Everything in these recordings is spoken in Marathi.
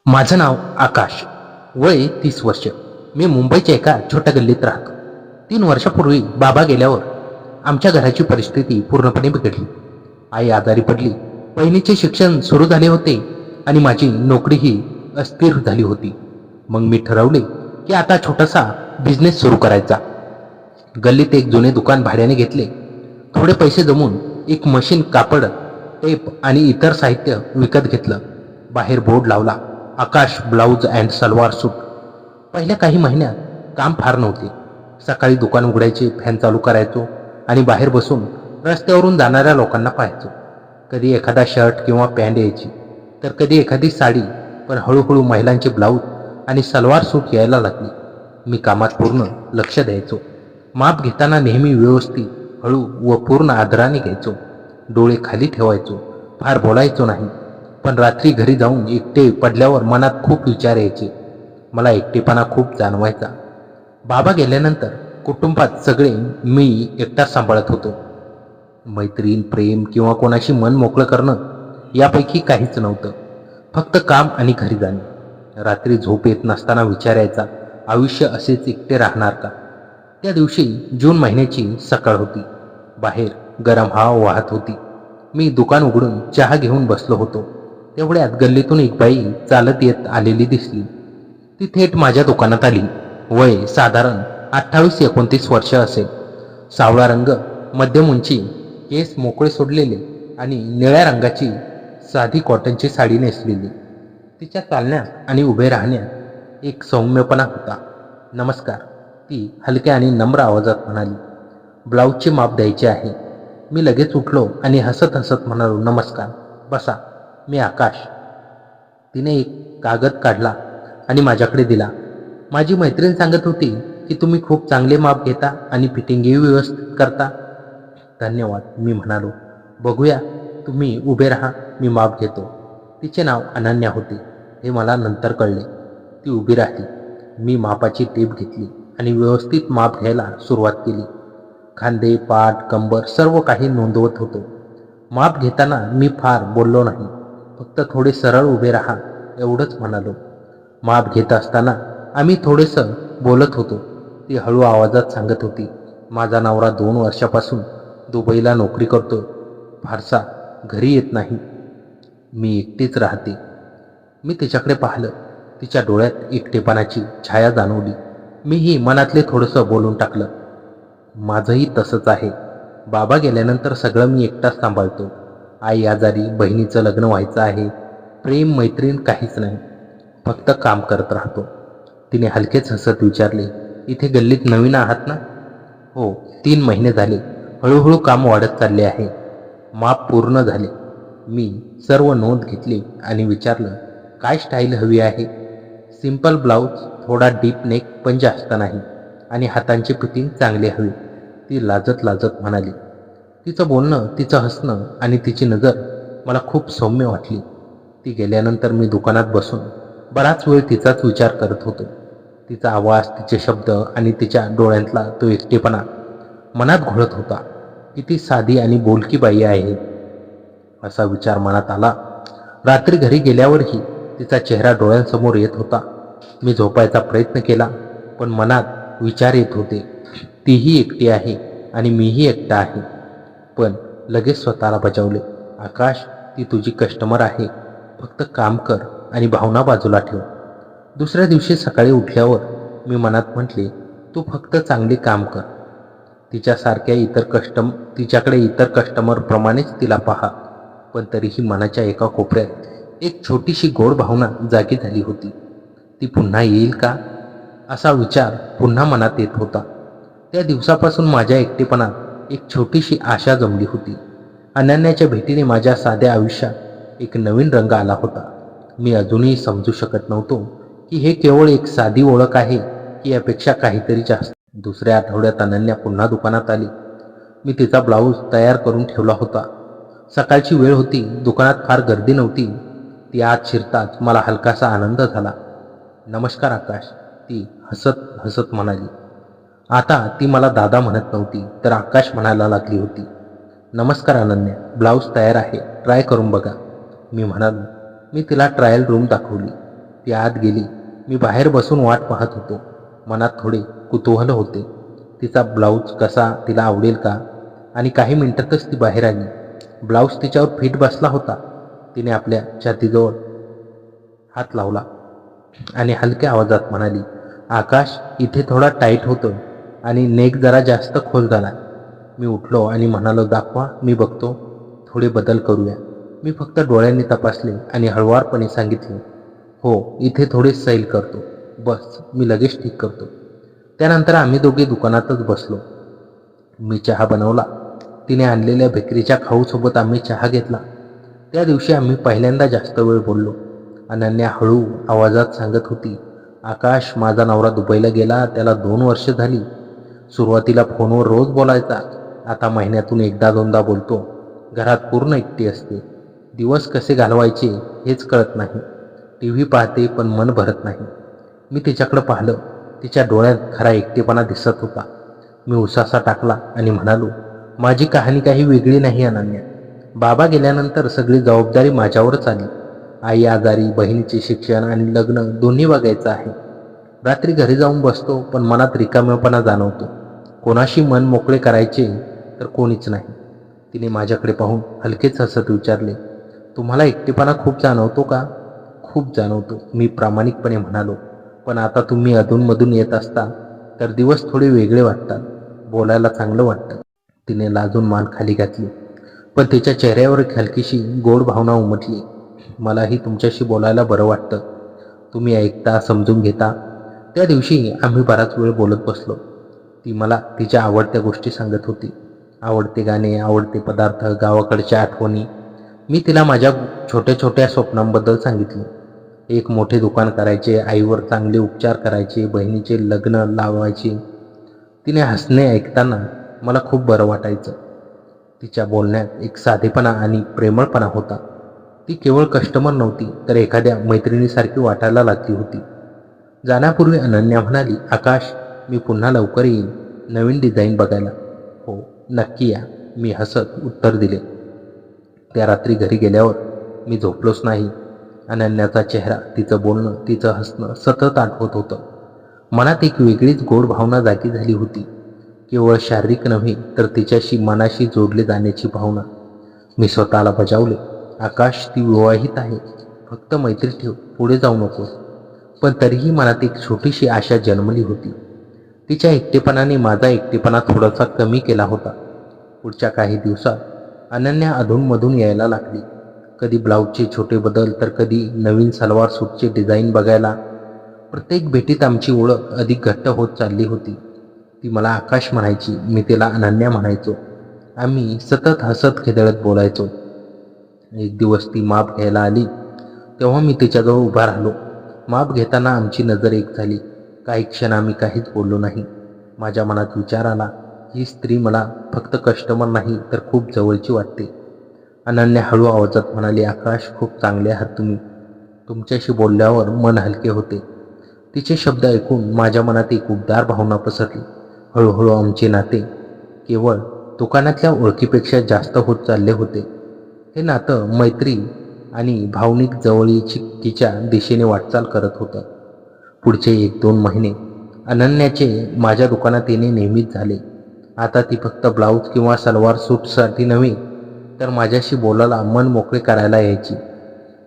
माझं नाव आकाश. वय 30 वर्ष. मी मुंबईच्या एका छोट्या गल्लीत राहतो. 3 वर्षापूर्वी बाबा गेल्यावर आमच्या घराची परिस्थिती पूर्णपणे बिघडली. आई आजारी पडली. बहिणीचे शिक्षण सुरू झाले होते आणि माझी नोकरीही अस्थिर झाली होती. मग मी ठरवले की आता छोटासा बिझनेस सुरू करायचा. गल्लीत एक जुने दुकान भाड्याने घेतले. थोडे पैसे जमून एक मशीन, कापड, टेप आणि इतर साहित्य विकत घेतलं. बाहेर बोर्ड लावला, आकाश ब्लाऊज अँड सलवार सूट. पहिल्या काही महिन्यात काम फार नव्हते. सकाळी दुकान उघडायचे, फॅन चालू करायचो आणि बाहेर बसून रस्त्यावरून जाणाऱ्या लोकांना पाहायचो. कधी एखादा शर्ट किंवा पॅन्ट यायची, तर कधी एखादी साडी. पण हळूहळू महिलांचे ब्लाऊज आणि सलवार सूट यायला लागली. मी कामात पूर्ण लक्ष द्यायचो. माप घेताना नेहमी व्यवस्थित, हळू व पूर्ण आदराने घ्यायचो. डोळे खाली ठेवायचो. फार बोलायचो नाही. पण रात्री घरी जाऊन एकटे पडल्यावर मनात खूप विचार यायचे. मला एकटेपणा खूप जाणवायचा. बाबा गेल्यानंतर कुटुंबात सगळे मी एकटाच सांभाळत होतो. मैत्रीण, प्रेम किंवा कोणाशी मन मोकळं करणं यापैकी काहीच नव्हतं. फक्त काम आणि घरी जाणे. रात्री झोप येत नसताना विचार यायचा, आयुष्य असेच एकटे राहणार का? त्या दिवशी जून महिन्याची सकाळ होती. बाहेर गरम हवा वाहत होती. मी दुकान उघडून चहा घेऊन बसलो होतो. तेवढ्यात गल्लीतून एक बाई चालत येत आलेली दिसली. ती थेट माझ्या दुकानात आली. वय साधारण 28-29 वर्ष असेल. सावळा रंग, मध्यम उंची, केस मोकळे सोडलेले आणि निळ्या रंगाची साधी कॉटनची साडी नेसलेली. तिच्या चालण्यात आणि उभे राहण्यात एक सौम्यपणा होता. नमस्कार, ती हलक्या आणि नम्र आवाजात म्हणाली. ब्लाऊजचे माप द्यायचे आहे. मी लगेच उठलो आणि हसत हसत म्हणालो, नमस्कार, बसा, मी आकाश. तिने एक कागद काढला आणि माझ्याकडे दिला. माझी मैत्रीण सांगत होती की तुम्ही खूप चांगले माप घेता आणि फिटिंगही व्यवस्थित करता. धन्यवाद, मी म्हणालो. बघूया, तुम्ही उभे राहा, मी माप घेतो. तिचे नाव अनन्या होते, हे मला नंतर कळले. ती उभी राहिली. मी मापाची टेप घेतली आणि व्यवस्थित माप घ्यायला सुरुवात केली. खांदे, पाठ, कंबर सर्व काही नोंदवत होतो. माप घेताना मी फार बोललो नाही. फक्त थोडे सरळ उभे राहा एवढंच म्हणालो. माप घेत असताना आम्ही थोडेसं बोलत होतो. ती हळू आवाजात सांगत होती, माझा नवरा 2 वर्षापासून दुबईला नोकरी करतो. फारसा घरी येत नाही. मी एकटीच राहते. मी तिच्याकडे पाहिलं. तिच्या डोळ्यात एकटेपणाची छाया जाणवली. मीही मनातले थोडंसं बोलून टाकलं, माझंही तसंच आहे. बाबा गेल्यानंतर सगळं मी एकटाच सांभाळतो. आई आजारी, बहिणीचं लग्न व्हायचं आहे. प्रेम, मैत्रीण काहीच नाही. फक्त काम करत राहतो. तिने हलकेच हसत विचारले, इथे गल्लीत नवीन आहात ना? हो, 3 महिने झाले. हळूहळू काम वाढत चालले आहे. माप पूर्ण झाले. मी सर्व नोंद घेतली आणि विचारलं, काय स्टाईल हवी आहे? सिंपल ब्लाऊज, थोडा डीप नेक पण जास्त नाही, आणि हातांची फिटिंग चांगली हवी. ती लाजत लाजत म्हणाली. तिचं बोलणं, तिचं हसणं आणि तिची नजर मला खूप सौम्य वाटली. ती गेल्यानंतर मी दुकानात बसून बराच वेळ तिचाच विचार करत होतो. तिचा आवाज, तिचे शब्द आणि तिच्या डोळ्यांतला तो एकटेपणा मनात घोळत होता. किती साधी आणि बोलकी बाई आहे, असा विचार मनात आला. रात्री घरी गेल्यावरही तिचा चेहरा डोळ्यांसमोर येत होता. मी झोपायचा प्रयत्न केला, पण मनात विचार येत होते, तीही एकटी आहे आणि मीही एकटा आहे. पण लगेच स्वतःला बजावले, आकाश, ती तुझी कस्टमर आहे. फक्त काम कर आणि भावना बाजूला ठेव. दुसऱ्या दिवशी सकाळी उठल्यावर मी मनात म्हटले, तू फक्त चांगले काम कर. तिच्याकडे इतर कस्टमरप्रमाणेच तिला पहा. पण तरीही मनाच्या एका कोपऱ्यात एक छोटीशी गोड भावना जागी झाली होती. ती पुन्हा येईल का, असा विचार पुन्हा मनात येत होता. त्या दिवसापासून माझ्या एकटेपणात एक छोटीशी आशा जमली होती. अनन्याच्या भेटीने माझ्या साध्या आयुष्यात एक नवीन रंग आला होता. मी अजूनही समजू शकत नव्हतो की हे केवळ एक साधी ओळख आहे की यापेक्षा काहीतरी जास्त. दुसऱ्या आठवड्यात अनन्या पुन्हा दुकानात आली. मी तिचा ब्लाऊज तयार करून ठेवला होता. सकाळची वेळ होती. दुकानात फार गर्दी नव्हती. ती आत शिरताच मला हलकासा आनंद झाला. नमस्कार आकाश, ती हसत हसत म्हणाली. आता ती मला दादा म्हणत नव्हती, तर आकाश म्हणायला लागली होती. नमस्कार अनन्या, ब्लाऊज तयार आहे, ट्राय करून बघा, मी म्हणालो. मी तिला ट्रायल रूम दाखवली. ती आत गेली. मी बाहेर बसून वाट पाहत होतो. मनात थोडे कुतूहल होते. तिचा ब्लाऊज कसा तिला आवडेल का? आणि काही मिनिटातच ती बाहेर आली. ब्लाऊज तिच्यावर फिट बसला होता. तिने आपल्या छातीजवळ हात लावला आणि हलक्या आवाजात म्हणाली, आकाश, इथे थोडा टाईट होतं आणि नेक जरा जास्त खोल झाला. मी उठलो आणि म्हणालो, दाखवा, मी बघतो. थोडे बदल करूया. मी फक्त डोळ्यांनी तपासले आणि हळुवारपणे सांगितले, हो, इथे थोडे सैल करतो. बस, मी लगेच ठीक करतो. त्यानंतर आम्ही दोघे दुकानातच बसलो. मी चहा बनवला. तिने आणलेल्या बेकरीच्या खाऊसोबत आम्ही चहा घेतला. त्या दिवशी आम्ही पहिल्यांदा जास्त वेळ बोललो. अनन्या हळू आवाजात सांगत होती, आकाश, माझा नवरा दुबईला गेला, त्याला 2 वर्ष झाली. सुरुवातीला फोनवर रोज बोलायचा. आता महिन्यातून एकदा दोनदा बोलतो. घरात पूर्ण एकटी असते. दिवस कसे घालवायचे हेच कळत नाही. टीव्ही पाहते पण मन भरत नाही. मी तिच्याकडे पाहिलं. तिच्या डोळ्यात खरा एकटेपणा दिसत होता. मी उसासा टाकला आणि म्हणालो, माझी कहाणी काही वेगळी नाही अनन्या. बाबा गेल्यानंतर सगळी जबाबदारी माझ्यावरच आली. आई आजारी, बहिणीचे शिक्षण आणि लग्न दोन्ही बघायचं आहे. रात्री घरी जाऊन बसतो पण मनात रिकामेपणा जाणवतो. कोणाशी मन मोकळे करायचे तर कोणीच नाही. तिने माझ्याकडे पाहून हलकेच हसत विचारले, तुम्हाला एकटेपणा खूप जाणवतो का? खूप जाणवतो, मी प्रामाणिकपणे म्हणालो. पण आता तुम्ही अधूनमधून येत असता तर दिवस थोडे वेगळे वाटतात. बोलायला चांगलं वाटतं. तिने लाजून मान खाली घातली. पण तिच्या चेहऱ्यावर एक हलकीशी गोड भावना उमटली. मलाही तुमच्याशी बोलायला बरं वाटतं. तुम्ही ऐकता, समजून घेता. त्या दिवशी आम्ही बराच वेळ बोलत बसलो. ती मला तिच्या आवडत्या गोष्टी सांगत होती. आवडते गाणे, आवडते पदार्थ, गावाकडच्या आठवणी. मी तिला माझ्या छोट्या छोट्या स्वप्नांबद्दल सांगितले. एक मोठे दुकान करायचे, आईवर चांगले उपचार करायचे, बहिणीचे लग्न लावायचे. तिने हसणे ऐकताना मला खूप बरं वाटायचं. तिच्या बोलण्यात एक साधेपणा आणि प्रेमळपणा होता. ती केवळ कस्टमर नव्हती तर एखाद्या मैत्रिणीसारखी वाटायला लागली होती. जाण्यापूर्वी अनन्या म्हणाली, आकाश, मी पुन्हा लवकर येईन नवीन डिझाईन बघायला. हो, नक्की या, मी हसत उत्तर दिले. त्या रात्री घरी गेल्यावर मी झोपलोच नाही. अनन्याचा चेहरा, तिचं बोलणं, तिचं हसणं सतत आठवत होतं. मनात एक वेगळीच गोड भावना जागी झाली होती. केवळ शारीरिक नव्हे तर तिच्याशी मनाशी जोडले जाण्याची भावना. मी स्वतःला बजावले, आकाश, ती विवाहित आहे. फक्त मैत्री ठेव, पुढे जाऊ नकोस. पण तरीही मनात एक छोटीशी आशा जन्मली होती. तिच्या एकटेपणाने माझा एकटेपणा थोडासा कमी केला होता. पुढच्या काही दिवसात अनन्या अधूनमधून यायला लागली. कधी ब्लाऊजचे छोटे बदल तर कधी नवीन सलवार सूटचे डिझाईन बघायला. प्रत्येक भेटीत आमची ओळख अधिक घट्ट होत चालली होती. ती मला आकाश म्हणायची, मी तिला अनन्या म्हणायचो. आम्ही सतत हसत खेदळत बोलायचो. एक दिवस ती माप घ्यायला आली तेव्हा मी तिच्याजवळ उभा राहिलो. माप घेताना आमची नजर एक झाली. काही क्षण आम्ही काहीच बोललो नाही. माझ्या मनात विचार आला, ही स्त्री मला फक्त कस्टमर नाही तर खूप जवळची वाटते. अनन्या हळू आवाजात म्हणाली, आकाश, खूप चांगले आहात तुम्ही. तुमच्याशी बोलल्यावर मन हलके होते. तिचे शब्द ऐकून माझ्या मनात एक उबदार भावना पसरली. हळूहळू आमचे नाते केवळ दुकानातल्या ओळखीपेक्षा जास्त होत चालले होते. हे नातं मैत्री आणि भावनिक जवळीकीच्या दिशेने वाटचाल करत होतं. पुढचे 1-2 महिने अनन्याचे माझ्या दुकानात येणे नेहमीच झाले. आता ती फक्त ब्लाऊज किंवा सलवार सूटसाठी नव्हे तर माझ्याशी बोलायला, मन मोकळे करायला यायची.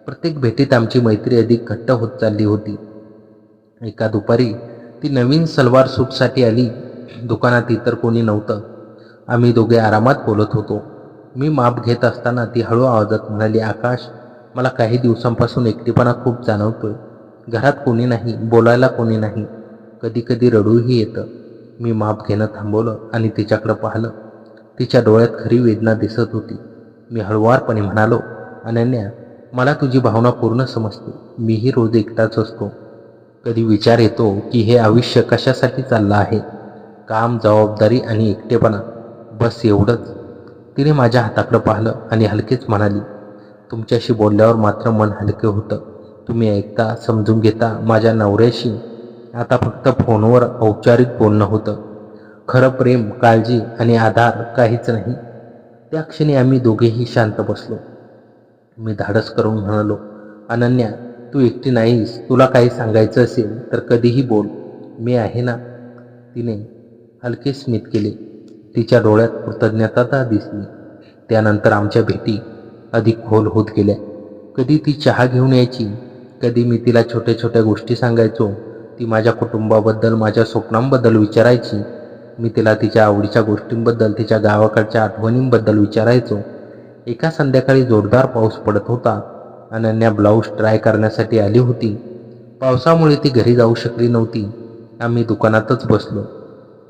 प्रत्येक भेटीत आमची मैत्री अधिक घट्ट होत चालली होती. एका दुपारी ती नवीन सलवार सूटसाठी आली. दुकानात इतर कोणी नव्हतं. आम्ही दोघे आरामात बोलत होतो. मी माप घेत असताना ती हळू आवाजात म्हणाली, आकाश, मला काही दिवसांपासून एकटेपणा खूप जाणवतोय. घरात कोणी नाही, बोलायला कोणी नाही. कधी कधी रडूही येतं. मी माप घेणं थांबवलं आणि तिच्याकडे पाहिलं. तिच्या डोळ्यात खरी वेदना दिसत होती. मी हळुवारपणे म्हणालो, अनन्या, मला तुझी भावना पूर्ण समजते. मीही रोज एकटाच असतो. कधी विचार येतो की हे आयुष्य कशासाठी चाललं आहे. काम, जबाबदारी आणि एकटेपणा, बस एवढंच. तिने माझ्या हाताकडे पाहिलं आणि हलकेच म्हणाली, तुमच्याशी बोलल्यावर मात्र मन हलके होतं. तुम्ही ऐकता, समजून घेता. माझ्या नवऱ्याशी आता फक्त फोनवर औपचारिक बोलणं होतं. खरं प्रेम, काळजी आणि आधार काहीच नाही. त्या क्षणी आम्ही दोघेही शांत बसलो. मी धाडस करून म्हणालो, अनन्या, तू एकटी नाहीस. तुला काही सांगायचं असेल तर कधीही बोल, मी आहे ना. तिने हलके स्मित केले. तिच्या डोळ्यात कृतज्ञता दिसली. त्यानंतर आमच्या भेटी अधिक खोल होत गेल्या. कधी ती चहा घेऊन यायची, कधी मी तिला छोट्या छोट्या गोष्टी सांगायचो. ती माझ्या कुटुंबाबद्दल, माझ्या स्वप्नांबद्दल विचारायची. मी तिला तिच्या आवडीच्या गोष्टींबद्दल, तिच्या गावाकडच्या आठवणींबद्दल विचारायचो. एका संध्याकाळी जोरदार पाऊस पडत होता. अनन्या ब्लाऊज ट्राय करण्यासाठी आली होती. पावसामुळे ती घरी जाऊ शकली नव्हती. आम्ही दुकानातच बसलो.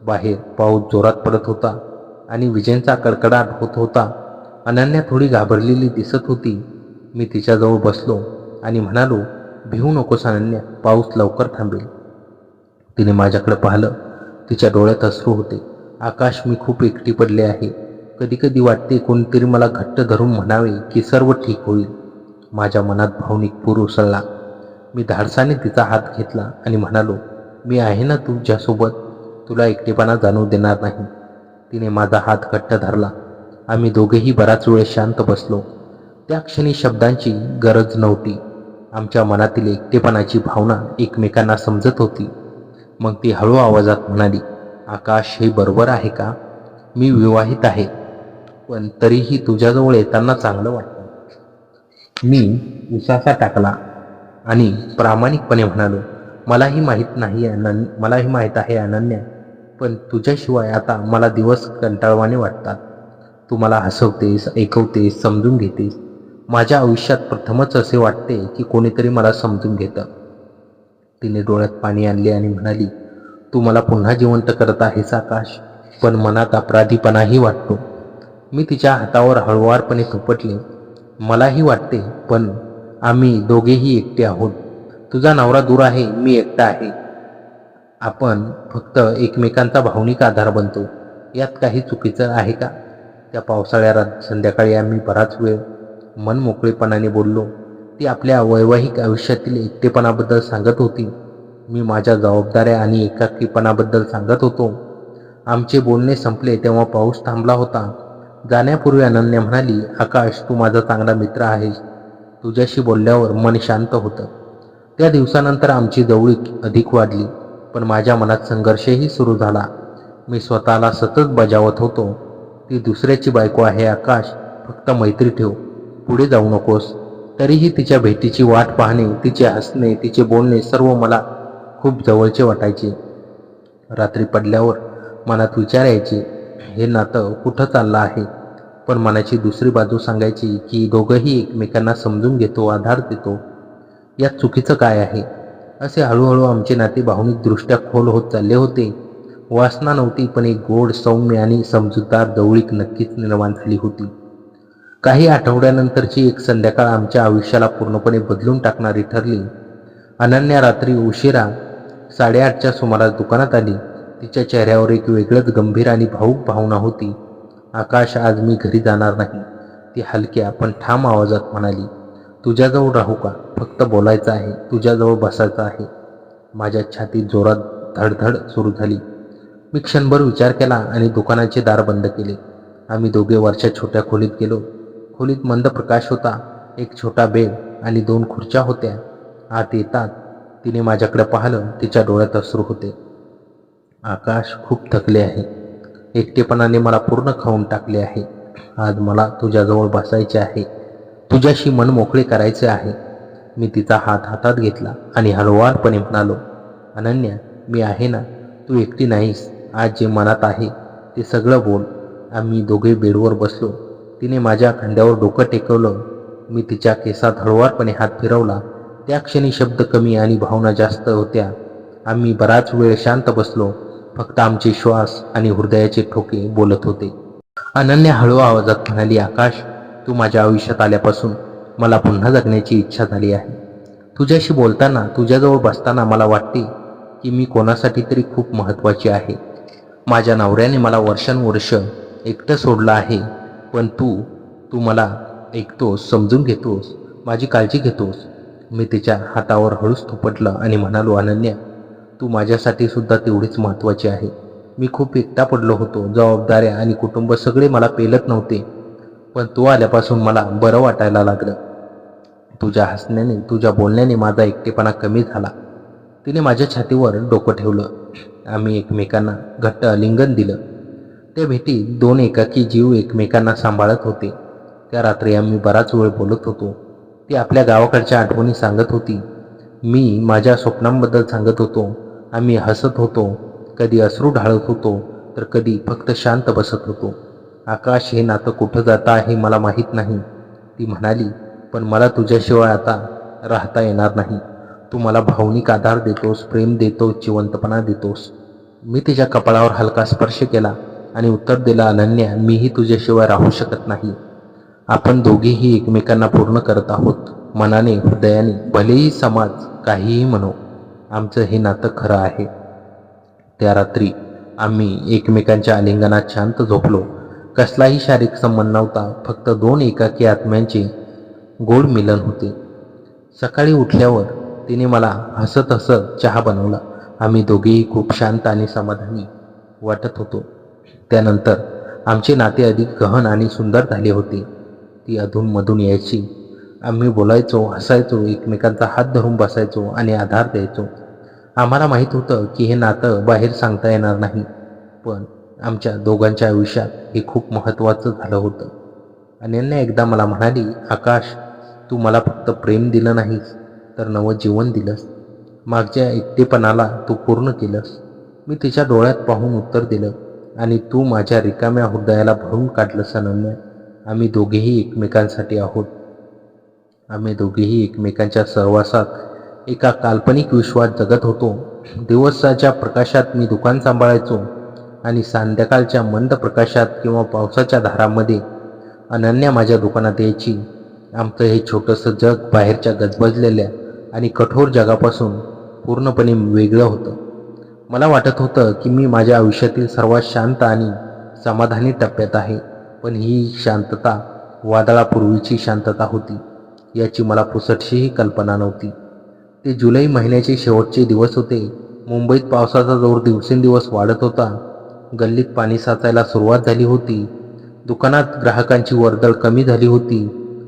बाहेर पाऊस जोरात पडत होता आणि विजेंचा कडकडाट होत होता. अनन्या थोडी घाबरलेली दिसत होती. मी तिच्याजवळ बसलो आणि म्हणालो, भिवू नकोस अनन्या, पाऊस लवकर थांबेल. तिने माझ्याकडे पाहिलं. तिच्या डोळ्यात अश्रू होते. आकाश, मी खूप एकटी पडले आहे. कधी कधी वाटते कोणीतरी मला घट्ट धरून म्हणावे की सर्व ठीक होईल. माझ्या मनात भावनिक पूर उसळला. मी धाडसाने तिचा हात घेतला आणि म्हणालो, मी आहे ना तुझ्यासोबत, तुला एकटेपणा जाणवू देणार नाही. तिने माझा हात घट्ट धरला. आम्ही दोघेही बराच वेळ शांत बसलो. त्या क्षणी शब्दांची गरज नव्हती. आमच्या मनातील एकटेपणाची भावना एकमेकांना समजत होती. मग ती हळू आवाजात म्हणाली, आकाश, हे बरोबर आहे का? मी विवाहित आहे, पण तरीही तुझ्याजवळ येताना चांगलं वाटतं. मी उसासा टाकला आणि प्रामाणिकपणे म्हणालो, मलाही माहीत आहे अनन्या, पण तुझ्याशिवाय आता मला दिवस कंटाळवाणे वाटतात. तू मला हसवतेस, ऐकवतेस, समजून घेतेस. माझ्या आयुष्यात प्रथमच असे वाटते की कोणीतरी मला समजून घेतं. तिने डोळ्यात पाणी आणले आणि म्हणाली, तू मला पुन्हा जिवंत करत आहेस आकाश, पण मनात अपराधीपणाही वाटतो. मी तिच्या हातावर हळुवारपणे थोपटले. मलाही वाटते, पण आम्ही दोघेही एकटे आहोत. तुझा नवरा दूर आहे, मी एकटा आहे. आपण फक्त एकमेकांचा भावनिक आधार बनतो. यात काही चुकीचं आहे का? त्या पावसाळ्या संध्याकाळी आम्ही बराच वेळ मन मोकळेपणाने बोललो. ती आपल्या वैवाहिक आयुष्यातील एकटेपणाबद्दल सांगत होती. मी माझ्या जबाबदाऱ्या आणि एकाकीपणाबद्दल सांगत होतो. आमचे बोलणे संपले तेव्हा पाऊस थांबला होता. जाण्यापूर्वी अनन्या म्हणाली, आकाश, तू माझा चांगला मित्र आहेस. तुझ्याशी बोलल्यावर मन शांत होतं. त्या दिवसानंतर आमची जवळीक अधिक वाढली, पण माझ्या मनात संघर्षही सुरू झाला. मी स्वतःला सतत बजावत होतो, ती दुसऱ्याची बायको आहे आकाश, फक्त मैत्री ठेव, पुढे जाऊ नकोस. तरीही तिच्या भेटीची वाट पाहणे, तिचे हसणे, तिचे बोलणे सर्व मला खूप जवळचे वाटायचे. रात्री पडल्यावर मनात विचार यायचे, हे नातं कुठं चाललं आहे? पण मनाची दुसरी बाजू सांगायची की दोघंही एकमेकांना समजून घेतो, आधार देतो. यात चुकीचं काय आहे? असे हळूहळू आमचे नाते भावनिकदृष्ट्या खोल होत चालले होते. वासना नव्हती, पण एक गोड, सौम्य आणि समजूतदार जवळीक नक्कीच निर्माण झाली होती. काही आठवड्यानंतरची एक संध्याकाळ आमच्या आयुष्याला पूर्णपणे बदलून टाकणारी ठरली. अनन्या रात्री उशिरा 8:30च्या सुमारास दुकानात आली. तिच्या चेहऱ्यावर एक वेगळंच गंभीर आणि भावूक भावना होती. आकाश, आज मी घरी जाणार नाही, ती हलक्या पण ठाम आवाजात म्हणाली. तुझ्याजवळ राहू का? फक्त बोलायचं आहे, तुझ्याजवळ बसायचं आहे. माझ्या छातीत जोरात धडधड सुरू झाली. मी क्षणभर विचार केला आणि दुकानाचे दार बंद केले. आम्ही दोघे वरच्या छोट्या खोलीत गेलो. खोलीत मंद प्रकाश होता. एक छोटा बेड आणि 2 खुर्च्या होत्या. आत येतात तिने माझ्याकडे पाहिलं. तिच्या डोळ्यात अश्रू होते. आकाश, खूप थकले आहे. एकटेपणाने मला पूर्ण खाऊन टाकले आहे. आज मला तुझ्याजवळ बसायचे आहे, तुझ्याशी मन मोकळे करायचे आहे. मी तिचा हात हातात घेतला आणि हळुवारपणे म्हणालो, अनन्या, मी आहे ना, तू एकटी नाहीस. आज जे मनात आहे ते सगळं बोल. आम्ही दोघे बेडवर बसलो. तिने माझ्या खांद्यावर डोकं टेकवलं. मी तिच्या केसात हळुवारपणे हात फिरवला. त्या क्षणी शब्द कमी आणि भावना जास्त होत्या. आम्ही बराच वेळ शांत बसलो. फक्त आमचे श्वास आणि हृदयाचे ठोके बोलत होते. अनन्या हळू आवाजात म्हणाली, आकाश, तू माझ्या आयुष्यात आल्यापासून मला पुन्हा जगण्याची इच्छा झाली आहे. तुझ्याशी बोलताना, तुझ्याजवळ बसताना मला वाटते की मी कोणासाठी तरी खूप महत्त्वाची आहे. माझ्या नवऱ्याने मला वर्षानुवर्ष एकटं सोडलं आहे, पण तू मला ऐकतोस, समजून घेतोस, माझी काळजी घेतोस. मी तिच्या हातावर हळूच थोपटलं आणि म्हणालो, अनन्या, तू माझ्यासाठी सुद्धा तेवढीच महत्त्वाची आहे. मी खूप एकटा पडलो होतो. जबाबदाऱ्या आणि कुटुंब सगळे मला पेलत नव्हते, पण तू आल्यापासून मला बरं वाटायला लागलं. तुझ्या हसण्याने, तुझ्या बोलण्याने माझा एकटेपणा कमी झाला. तिने माझ्या छातीवर डोकं ठेवलं. आम्ही एकमेकांना घट्ट आलिंगन दिलं. त्या भेटीत दोन एकाकी जीव एकमेकांना सांभाळत होते. त्या रात्री आम्ही बराच वेळ बोलत होतो. ती आपल्या गावाकडच्या आठवणी सांगत होती, मी माझ्या स्वप्नांबद्दल सांगत होतो. आम्ही हसत होतो, कधी अश्रू ढाळत होतो, तर कधी फक्त शांत बसत होतो. आकाश, हे नातं कुठं जातं आहे मला माहीत नाही, ती म्हणाली, पण मला तुझ्याशिवाय आता राहता येणार नाही. तू मला भावनिक आधार देतोस, प्रेम देतोस, जिवंतपणा देतोस. मी तिच्या कपाळावर हलका स्पर्श केला आणि उत्तर दिलं, अनन्या, मीही तुझ्याशिवाय राहू शकत नाही. आपण दोघेही एकमेकांना पूर्ण करत आहोत, मनाने, हृदयाने. भलेही समाज काहीही म्हणो, आमचं हे नातं खरं आहे. त्या रात्री आम्ही एकमेकांच्या आलिंगनात शांत झोपलो. कसलाही शारीरिक संबंध नव्हता, फक्त दोन एकाकी आत्म्यांचे गोड मिलन होते. सकाळी उठल्यावर तिने मला हसत हसत चहा बनवला. आम्ही दोघेही खूप शांत आणि समाधानी वाटत होतो. त्यानंतर आमचे नाते अधिक गहन आणि सुंदर झाले होते. ती अधूनमधून यायची. आम्ही बोलायचो, हसायचो, एकमेकांचा हात धरून बसायचो आणि आधार द्यायचो. आम्हाला माहीत होतं की हे नातं बाहेर सांगता येणार नाही, पण आमच्या दोघांच्या आयुष्यात हे खूप महत्त्वाचं झालं होतं. अनन्या एकदा मला म्हणाली, आकाश, तू मला फक्त प्रेम दिलं नाहीस, तर नवं जीवन दिलंस. मागच्या एकटेपणाला तू पूर्ण केलंस. मी तिच्या डोळ्यात पाहून उत्तर दिलं, आणि तू माझ्या रिकाम्या हृदयाला भरून काढलंस अनन्या. आम्ही दोघेही एकमेकांसाठी आहोत. आम्ही दोघेही एकमेकांच्या सहवासात एका काल्पनिक विश्वात जगत होतो. दिवसाच्या प्रकाशात मी दुकान सांभाळायचो आणि संध्याकाळच्या मंद प्रकाशात किंवा पावसाच्या धारामध्ये अनन्या माझ्या दुकानात यायची. आमचं हे छोटंसं जग बाहेरच्या गजबजलेल्या आणि कठोर जगापासून पूर्णपणे वेगळं होतं. मला वाटत होतं की मी माझ्या आयुष्यातील सर्वात शांत आणि समाधानी टप्प्यात आहे, पण ही शांतता वादळापूर्वीची शांतता होती याची मला पुसटशीही कल्पना नव्हती. ते जुलै महिन्याचे शेवटचे दिवस होते. मुंबईत पावसाचा जोर दिवसेंदिवस वाढत होता. गल्लीत पाणी साचायला सुरुवात झाली होती. दुकानात ग्राहकांची वर्दळ कमी झाली होती,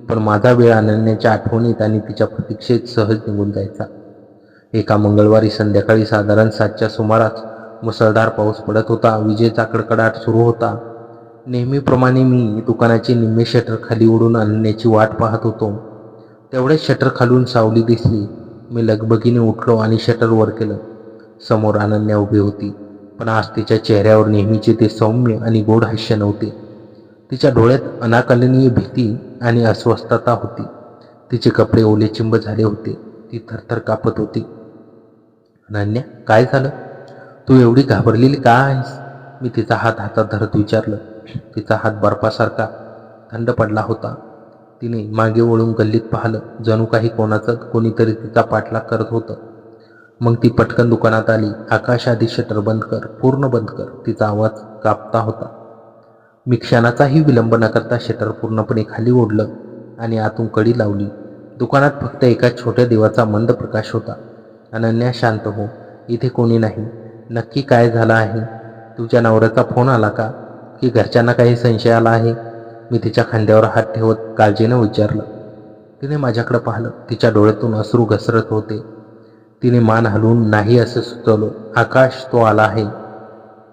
पण माझा वेळ अनन्याच्या आठवणीत आणि तिच्या प्रतीक्षेत सहज निघून जायचा. एका मंगळवारी संध्याकाळी साधारण 7च्या सुमारास मुसळधार पाऊस पडत होता. विजेचा कडकडाट सुरू होता. नेहमीप्रमाणे मी दुकानाचे निम्मे शटर खाली ओढून अनन्याची वाट पाहत होतो. तेवढेच शटर खालून सावली दिसली. मी लगबगीने उठलो आणि शटर वर केलं. समोर अनन्या उभी होती, पण आज तिच्या चेहऱ्यावर नेहमीचे ते सौम्य आणि गोड हास्य नव्हते. तिच्या डोळ्यात अनाकलनीय भीती आणि अस्वस्थता होती. तिचे कपडे ओलेचिंब झाले होते. ती थरथर कापत होती. अनन्या, काय झालं? तू एवढी घाबरलेली का आहेस? मी तिचा हात हातात धरत विचारलं. तिचा हात बर्फासारखा थंड पडला होता. तिने मागे वळून गल्लीत पाहिलं, जणू काही कोणीतरी तिचा पाठलाग करत होतं. मग ती पटकन दुकानात आली. आकाश, आधी शटर बंद कर, पूर्ण बंद कर, तिचा आवाज कापता होता. मी क्षणाचाही विलंब न करता शटर पूर्णपणे खाली ओढलं आणि आतून कडी लावली. दुकानात फक्त एका छोट्या दिवाचा मंद प्रकाश होता. अनन्या, शांत हो, इथे कोणी नाही. नक्की काय झालं आहे? तुझ्या नवऱ्याचा फोन आला का? की घरच्यांना काही संशय आला आहे? मी तिच्या खांद्यावर हात ठेवत काळजीनं विचारलं. तिने माझ्याकडे पाहिलं. तिच्या डोळ्यातून अश्रू घसरत होते. तिने मान हलवून नाही असं सुचवलं. आकाश, तो आला आहे.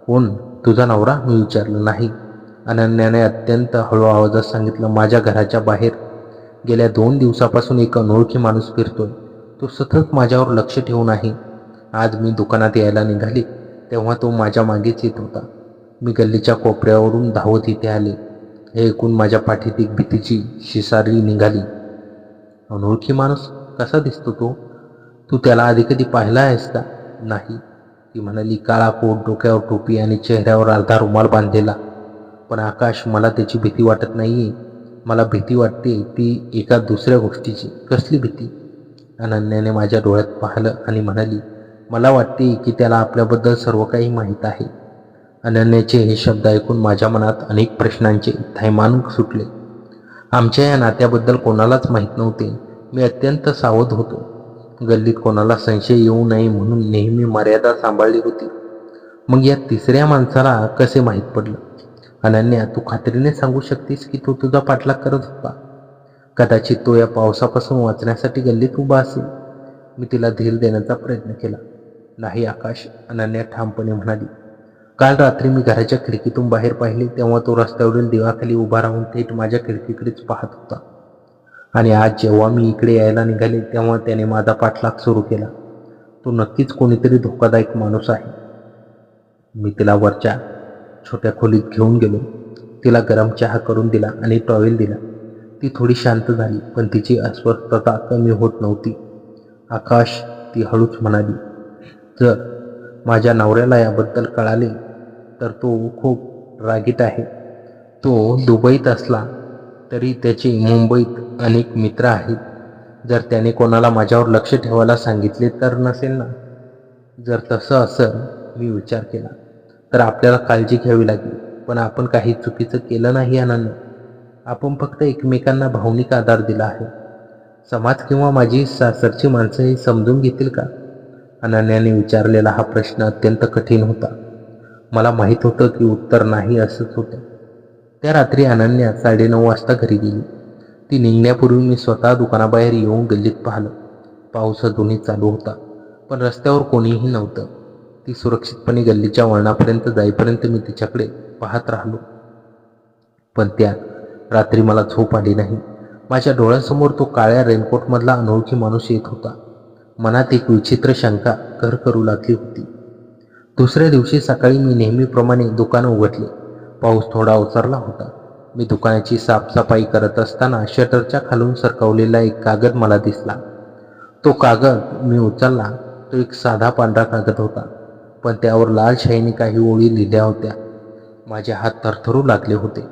कोण? तुझा नवरा? मी विचारलं. नाही, अनन्याने अत्यंत हळू आवाजात सांगितलं. माझ्या घराच्या बाहेर गेल्या 2 दिवसापासून एक अनोळखी माणूस फिरतोय. तो सतत माझ्यावर लक्ष ठेवून आहे. आज मी दुकानात यायला निघाली तेव्हा तो माझ्या मागेच येत होता. मी गल्लीच्या कोपऱ्यावरून धावत इथे आले. हे ऐकून माझ्या पाठीत एक भीतीची शिसारी निघाली. अनोळखी माणूस? कसा दिसतो तो? तू त्याला आधी कधी पाहिला आहेस का? नाही, ती म्हणाली. काळा कोट, डोक्यावर टोपी आणि चेहऱ्यावर अर्धा रुमाल बांधलेला. पण आकाश, मला त्याची भीती वाटत नाहीये. मला भीती वाटते ती एका दुसऱ्या गोष्टीची. कसली भीती? अनन्याने माझ्या डोळ्यात पाहिलं आणि म्हणाली, मला वाटते की त्याला आपल्याबद्दल सर्व काही माहीत आहे. अनन्याचे हे शब्द ऐकून माझ्या मनात अनेक प्रश्नांचे थैमान सुटले. आमच्या या नात्याबद्दल कोणालाच माहीत नव्हते. मी अत्यंत सावध होतो. गल्लीत कोणाला संशय येऊ नये म्हणून नेहमी मर्यादा सांभाळली होती. मग या तिसऱ्या माणसाला कसे माहीत पडलं? अनन्या, तू खात्रीने सांगू शकतेस की तो तुझा पाठलाग करत होता? कदाचित तो या पावसापासून वाचण्यासाठी गल्लीत उभा असेल. मी तिला धीर देण्याचा प्रयत्न केला. नाही आकाश, अनन्या ठामपणे म्हणाली. काल रात्री मी घराच्या खिडकीतून बाहेर पाहिले तेव्हा तो रस्त्यावरील दिवाखाली उभा राहून थेट माझ्या खिडकीकडेच पाहत होता. आणि आज जेव्हा मी इकडे यायला निघाले तेव्हा त्याने माझा पाठलाग सुरू केला. तो नक्कीच कोणीतरी धोकादायक माणूस आहे. मी तिला वरच्या छोट्या खोलीत घेऊन गेलो. तिला गरम चहा करून दिला आणि टॉवेल दिला. ती थोडी शांत झाली, पण तिची अस्वस्थता कमी होत नव्हती. आकाश, ती हळूच म्हणाली, जर माझ्या नवऱ्याला याबद्दल कळाले तर तो खूप रागीट आहे. तो दुबईत असला तरी त्याचे मुंबईत अनेक मित्र आहेत. जर त्याने कोणाला माझ्यावर लक्ष ठेवायला सांगितले तर नसेल ना? जर तसं असेल, मी विचार केला, तर आपल्याला काळजी घ्यावी लागेल. पण आपण काही चुकीचं केलं नाही अनन्या. आपण फक्त एकमेकांना भावनिक आधार दिला आहे. समाज किंवा माझी सासरची माणसं हे समजून घेतील का? अनन्याने विचारलेला हा प्रश्न अत्यंत कठीण होता. मला माहीत होतं की उत्तर नाही असंच होतं. त्या रात्री अनन्या 9:30 वाजता घरी गेली. ती निघण्यापूर्वी मी स्वतः दुकानाबाहेर येऊन गल्लीत पाहिलं. पाऊस अजूनही चालू होता, पण रस्त्यावर कोणीही नव्हतं. ती सुरक्षितपणे गल्लीच्या वळणापर्यंत जाईपर्यंत मी तिच्याकडे पाहत राहिलो. पण त्या रात्री मला झोप आली नाही. माझ्या डोळ्यासमोर तो काळ्या रेनकोटमधला अनोळखी माणूस येत होता. मनात एक विचित्र शंका घर करू लागली होती. दुसऱ्या दिवशी सकाळी मी नेहमीप्रमाणे दुकान उघडले. पाऊस थोडा ओसरला होता. मी दुकानाची साफसफाई करत असताना शटरच्या खालून सरकवलेला एक कागद मला दिसला. तो कागद मी उचलला. तो एक साधा पांढरा कागद होता, पण त्यावर लाल शाईने काही ओळी लिहिल्या होत्या. माझे हात थरथरू लागले होते.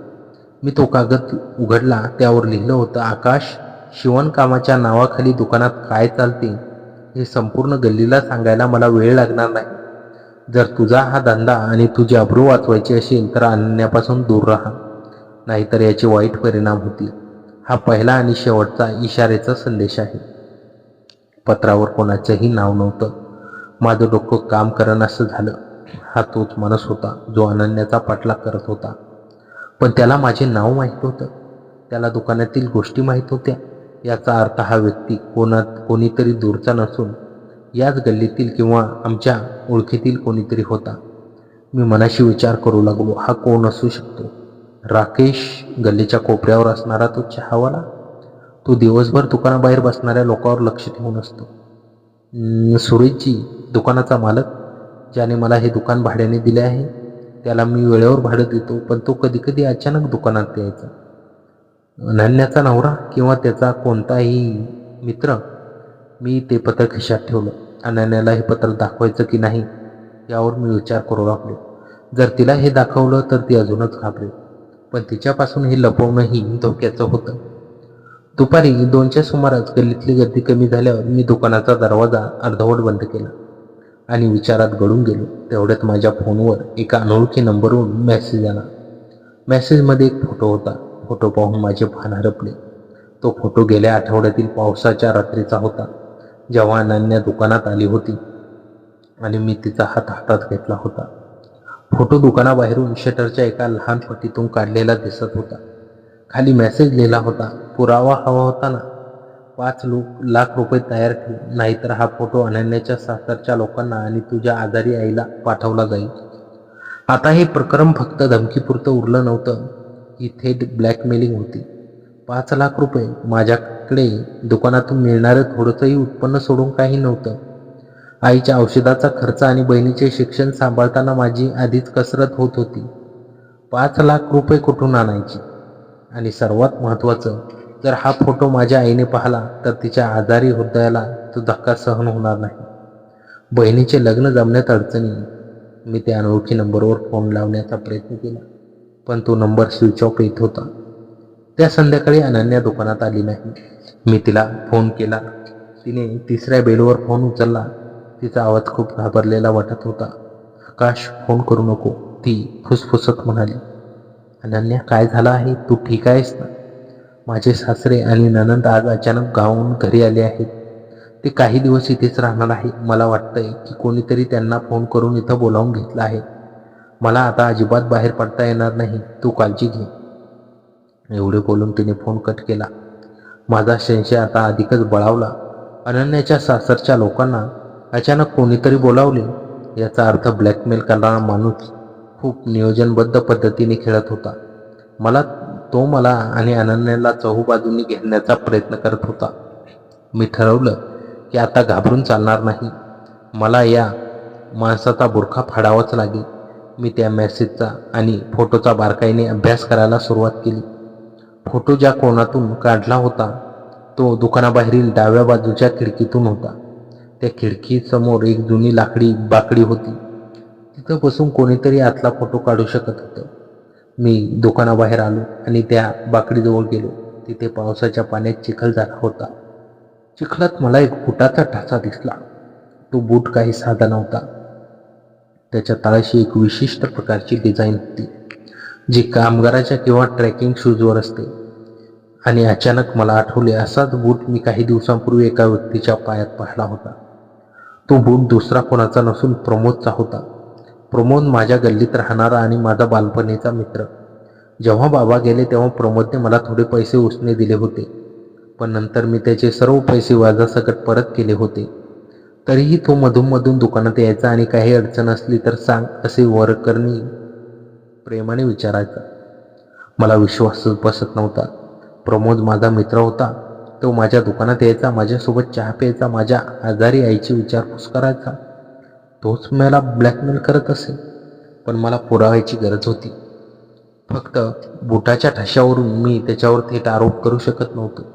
मी तो कागद उघडला. त्यावर लिहिलं होतं, आकाश, शिवणकामाच्या नावाखाली दुकानात काय चालते हे संपूर्ण गल्लीला सांगायला मला वेळ लागणार नाही. जर तुझा हा धंदा आणि तुझी अब्रू वाचवायची असेल तर अनन्यापासून दूर राहा, नाहीतर याचे वाईट परिणाम होतील. हा पहिला आणि शेवटचा इशारेचा संदेश आहे. पत्रावर कोणाचंही नाव नव्हतं. माझं डोकं काम करण्याचं झालं. हा तोच माणूस होता जो अनन्याचा पाठलाग करत होता. पण त्याला माझे नाव माहीत होतं. त्याला दुकानातील गोष्टी माहीत होत्या. याचा अर्थ हा व्यक्ती कोणीतरी दूरचा नसून याच गल्लीतील किंवा आमच्या ओळखीतील कोणीतरी होता. मी मनाशी विचार करू लागलो, हा कोण असू शकतो? राकेश, गल्लीच्या कोपऱ्यावर असणारा तो चहावाला? तो दिवसभर दुकानाबाहेर बसणाऱ्या लोकांवर लक्ष ठेवून असतो. सुरेशजी, दुकानाचा मालक, ज्याने मला हे दुकान भाड्याने दिले आहे. त्याला मी वेळेवर भाडं देतो, पण तो कधी कधी अचानक दुकानात यायचा. अनन्याचा नवरा किंवा त्याचा कोणताही मित्र? मी ते पत्र खिशात ठेवलं. अनन्याला हे पत्र दाखवायचं की नाही यावर मी विचार करू लागलो. जर तिला हे दाखवलं तर ती अजूनच घाबरेल, पण तिच्यापासून हे लपवणंही धोक्याचं होतं. दुपारी 2च्या सुमारास गल्लीतली गर्दी कमी झाल्यावर मी दुकानाचा दरवाजा अर्धवट बंद केला आणि विचारात गळून गेलो. तेवढ्यात माझ्या फोनवर एका अनोळखी नंबरवरून मेसेज आला. मेसेजमध्ये एक फोटो होता. फोटो पाहून माझे भान हरपले. तो फोटो गेल्या आठवड्यातील पावसाच्या रात्रीचा होता, जेव्हा अनन्या दुकानात आली होती आणि मी तिचा हात हातात घेतला होता. फोटो दुकानाबाहेरून शटरच्या एका लहान पट्टीतून काढलेला दिसत होता. खाली मेसेज लिहिला होता, पुरावा हवा होता ना? 5 लाख रुपये तयार ठेव, नाहीतर हा फोटो अनन्याच्या सासरच्या लोकांना आणि तुझ्या आजारी आईला पाठवला जाईल. आता हे प्रकरण फक्त धमकीपुरतं उरलं नव्हतं, ही थेट ब्लॅकमेलिंग होती. 5 लाख रुपये. माझ्याकडे दुकानातून मिळणारं थोडंसंही उत्पन्न सोडून काही नव्हतं. आईच्या औषधाचा खर्च आणि बहिणीचे शिक्षण सांभाळताना माझी आधीच कसरत होत होती. 5 लाख रुपये कुठून आणायची? आणि सर्वात महत्त्वाचं, जर हा फोटो माझ्या आईने पाहिला तर तिच्या आजारी हृदयाला तो धक्का सहन होणार नाही. बहिणीचे लग्न जमण्यात अडचणी. मी त्या अनोळखी नंबरवर फोन लावण्याचा प्रयत्न केला, पण तो नंबर स्विच ऑफ येत होता. त्या संध्याकाळी अनन्या दुकानात आली नाही. मी तिला फोन केला. तिने 3ऱ्या बेलवर फोन उचलला. तिचा आवाज खूप घाबरलेला वाटत होता. आकाश, फोन करू नको, ती फुसफुसत म्हणाली. अनन्या, काय झालं आहे? तू ठीक आहेस ना? माझे सासरे आणि नणंद आज अचानक गावाहून घरी आले आहेत. ते काही दिवस इथेच राहणार आहे. मला वाटतंय की कोणीतरी त्यांना फोन करून इथं बोलावून घेतलं आहे. मला आता अजिबात बाहेर पडता येणार नाही. तू काळजी घे. एवढे बोलून तिने फोन कट केला. माझा संशय आता अधिकच बळावला. अनन्याच्या सासरच्या लोकांना अचानक कोणीतरी बोलावले याचा अर्थ ब्लॅकमेल करणारा माणूस खूप नियोजनबद्ध पद्धतीने खेळत होता. मला आणि अनन्याला चहूबाजूंनी घेरण्याचा प्रयत्न करत होता. मी ठरवलं की आता घाबरून चालणार नाही. मला या माणसाचा बुरखा फाडावाच लागेल. मी त्या मेसेजचा आणि फोटोचा बारकाईने अभ्यास करायला सुरुवात केली. फोटो ज्या कोणातून काढला होता तो दुकानाबाहेरील डाव्या बाजूच्या खिडकीतून होता. त्या खिडकीसमोर एक जुनी लाकडी बाकडी होती. तिथं बसून कोणीतरी आतला फोटो काढू शकत होतं. मी दुकानाबाहेर आलो आणि त्या बाकडीजवळ गेलो. तिथे पावसाच्या पाण्यात चिखल झाला होता. चिखलात मला एक बुटाचा ठसा दिसला. तो बूट काही साधा नव्हता. त्याच्या तळाशी एक विशिष्ट प्रकारची डिझाईन होती जी कामगाराच्या किंवा ट्रेकिंग शूजवर असते. आणि अचानक मला आठवले, असाच बूट मी काही दिवसांपूर्वी एका व्यक्तीच्या पायात पाहिला होता. तो बूट दुसरा कोणाचा नसून प्रमोदचा होता. प्रमोद माझ्या गल्लीत राहणारा आणि माझा बालपणीचा मित्र. जेव्हा बाबा गेले तेव्हा प्रमोदने मला थोडे पैसे उसने दिले होते, पण नंतर मी त्याचे सर्व पैसे व्याजासकट परत केले होते. तरीही तो मधून दुकानात यायचा आणि काही अडचण असली तर सांग असे वरकरणी प्रेमाने विचारायचा. मला विश्वासच बसत नव्हता. प्रमोद माझा मित्र होता. तो माझ्या दुकानात यायचा, माझ्यासोबत चहा प्यायचा, माझ्या आजारी आईची विचारपूस करायचा. तोच मला ब्लॅकमेल करत असे. पण मला पुराव्याची गरज होती. फक्त बुटाच्या ठशावरून मी त्याच्यावर थेट आरोप करू शकत नव्हतो.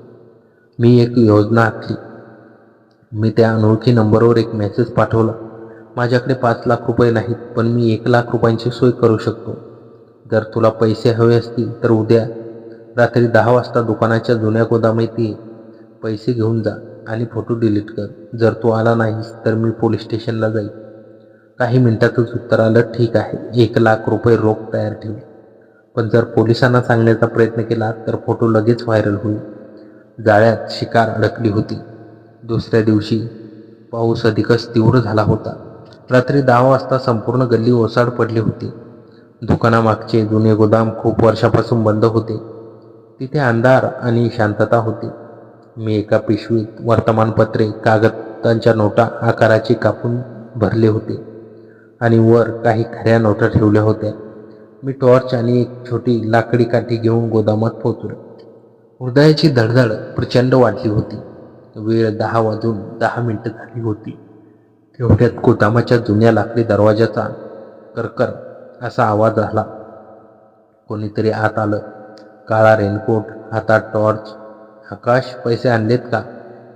मी एक योजना आखली. मी त्या अनोळखी नंबरवर एक मेसेज पाठवला. माझ्याकडे 5 लाख रुपये नाहीत, पण मी 1 लाख रुपयांची सोय करू शकतो. जर तुला पैसे हवे असतील तर उद्या रात्री 10 वाजता दुकानाच्या जुन्या गोदामात ये. पैसे घेऊन जा आणि फोटो डिलीट कर. जर तू आला नाहीस तर मी पोलीस स्टेशनला जाईल. काही मिनिटातच उत्तर आलं, ठीक आहे, 1 लाख रुपये रोख तयार ठेव. पण जर पोलिसांना सांगण्याचा प्रयत्न केला तर फोटो लगेच व्हायरल होईल. जाळ्यात शिकार अडकली होती. दुसऱ्या दिवशी पाऊस अधिकच तीव्र झाला होता. रात्री 10 वाजता संपूर्ण गल्ली ओसाड पडली होती. दुकानामागचे जुने गोदाम खूप वर्षापासून बंद होते. तिथे अंधार आणि शांतता होती. मी एका पिशवीत वर्तमानपत्रे, कागदांच्या नोटा आकाराचे कापून भरले होते आणि वर काही खऱ्या नोटा ठेवल्या होत्या. मी टॉर्च आणि एक छोटी लाकडी काठी घेऊन गोदामात पोहोचलो. हृदयाची धडधड प्रचंड वाढली होती. वेळ 10 वाजून 10 मिनिटं झाली होती. तेवढ्यात गोदामाच्या जुन्या लाकडी दरवाजाचा करकर असा आवाज झाला. कोणीतरी आत आलं. काळा रेनकोट, हातात टॉर्च. आकाश, पैसे आणलेत का?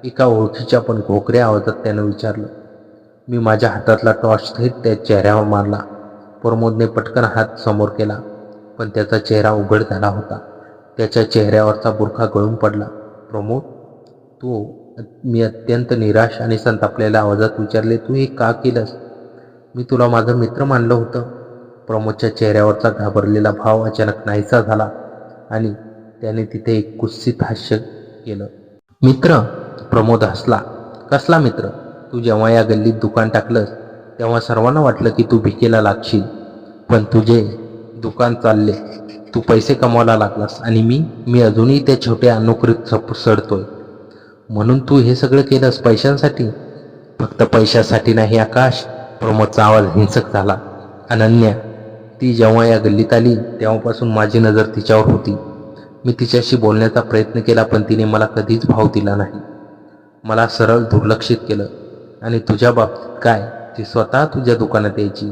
एका ओळखीच्या पण घोकऱ्या आवाजात त्यानं विचारलं. मी माझ्या हातातला टॉर्च थेट त्या चेहऱ्यावर मारला. प्रमोदने पटकन हात समोर केला, पण त्याचा चेहरा उघड झाला होता. त्याच्या चेहऱ्यावरचा बुरखा गळून पडला. प्रमोद, तू? मी अत्यंत निराश आणि संतापलेल्या आवाजात विचारले, तू हे का केलंस? मी तुला माझा मित्र मानलं होतं. प्रमोदच्या चेहऱ्यावरचा घाबरलेला भाव अचानक नाहीसा झाला आणि त्याने तिथे एक कुत्सित हास्य केलं. मित्र? प्रमोद हसला. कसला मित्र? तू जेव्हा या गल्लीत दुकान टाकलंस तेव्हा सर्वांना वाटलं की तू भिकेला लागशील, पण तुझे दुकान चालले, तू पैसे कमवायला लागलास आणि मी अजूनही त्या छोट्या नोकरीत सडतोय. म्हणून तू हे सगळं केलंस पैशांसाठी? फक्त पैशासाठी नाही आकाश. प्रमोदचा आवाज हिंसक झाला. अनन्या, ती जेव्हा या गल्लीत आली तेव्हापासून माझी नजर तिच्यावर होती. मी तिच्याशी बोलण्याचा प्रयत्न केला, पण तिने मला कधीच भाव दिला नाही. मला सरळ दुर्लक्षित केलं. आणि तुझ्या बाबतीत काय? ती स्वतः तुझ्या दुकानात यायची,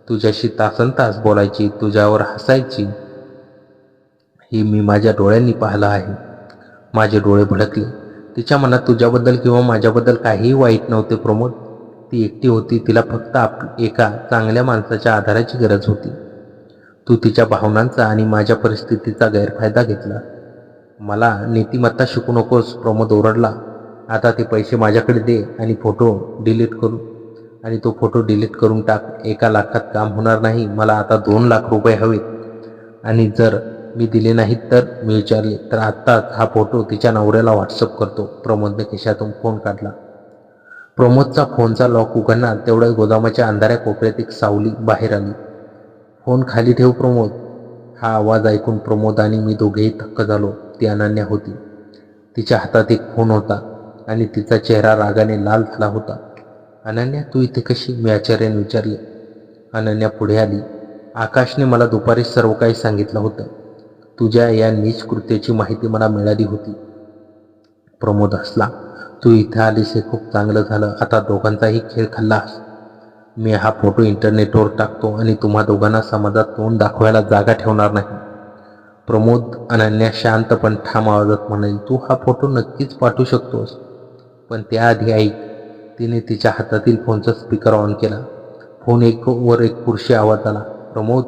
तुझ्याशी तासनतास बोलायची, तुझ्यावर हसायची. हे मी माझ्या डोळ्यांनी पाहिलं आहे. माझे डोळे भडकले. तिच्या मनात तुझ्याबद्दल किंवा माझ्याबद्दल काहीही वाईट नव्हते प्रमोद. ती एकटी होती. तिला फक्त एका चांगल्या माणसाच्या आधाराची गरज होती. तू तिच्या भावनांचा आणि माझ्या परिस्थितीचा गैरफायदा घेतला. मला नीतिमत्ता शिकू नकोस, प्रमोद ओरडला. आता ते पैसे माझ्याकडे दे आणि तो फोटो डिलीट करून टाक. 1 लाखात काम होणार नाही. मला आता 2 लाख रुपये हवेत. आणि जर मी दिले नाहीत तर? मी विचारले. तर आत्ताच हा फोटो तिच्या नवऱ्याला व्हॉट्सअप करतो. प्रमोदने खिशातून फोन काढला. प्रमोदचा फोनचा लॉक उघडणार तेवढ्याच गोदामाच्या अंधाऱ्या कोपऱ्यात एक सावली बाहेर आली. फोन खाली ठेव प्रमोद. हा आवाज ऐकून प्रमोद आणि मी दोघेही थक्क झालो. ती अनन्या होती. तिच्या हातात एक फोन होता आणि तिचा चेहरा रागाने लाल झाला होता. अनन्या, तू इथे कशी? मी आश्चर्याने विचारले. अनन्या पुढे आली. आकाशने मला दुपारी सर्व काही सांगितलं होतं. तुझ्या या नीच कृत्याची माहिती मला मिळाली होती. प्रमोद हसला. तू इथे आलीस हे खूप चांगलं झालं. आता दोघांचाही खेळ खाल्लास. मी हा फोटो इंटरनेटवर टाकतो आणि तुम्हा दोघांना समाजात तोंड दाखवायला जागा ठेवणार नाही. प्रमोद. अनन्या शांत पण ठाम आवाजात म्हणाली, तू हा फोटो नक्कीच पाठवू शकतोस, पण त्याआधी ऐक. तिने तिच्या हातातील फोनचा स्पीकर ऑन केला. फोन वर एक पुरुषी आवाज आला. प्रमोद,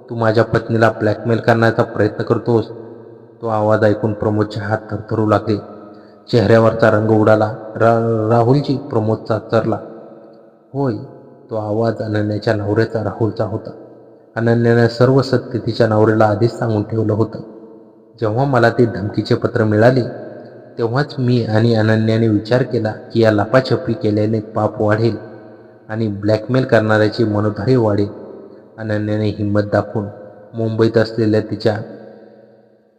तू माझ्या पत्नीला ब्लॅकमेल करण्याचा प्रयत्न करतोस? तो आवाज ऐकून प्रमोदचे हात थरथरू लागले. चेहऱ्यावरचा रंग उडाला. राहुलजी? प्रमोद चाचरला. होय. तो आवाज अनन्याच्या नवऱ्याचा राहुलचा होता. अनन्याने सर्व सत्य तिच्या नवऱ्याला आधीच सांगून ठेवलं होतं. जेव्हा मला ते धमकीचे पत्र मिळाले तेव्हाच मी आणि अनन्याने विचार केला की या लपाछपी केल्याने पाप वाढेल आणि ब्लॅकमेल करणाऱ्याची मनोधैर्य वाढेल. अनन्याने हिंमत दाखवून मुंबईत असलेल्या तिच्या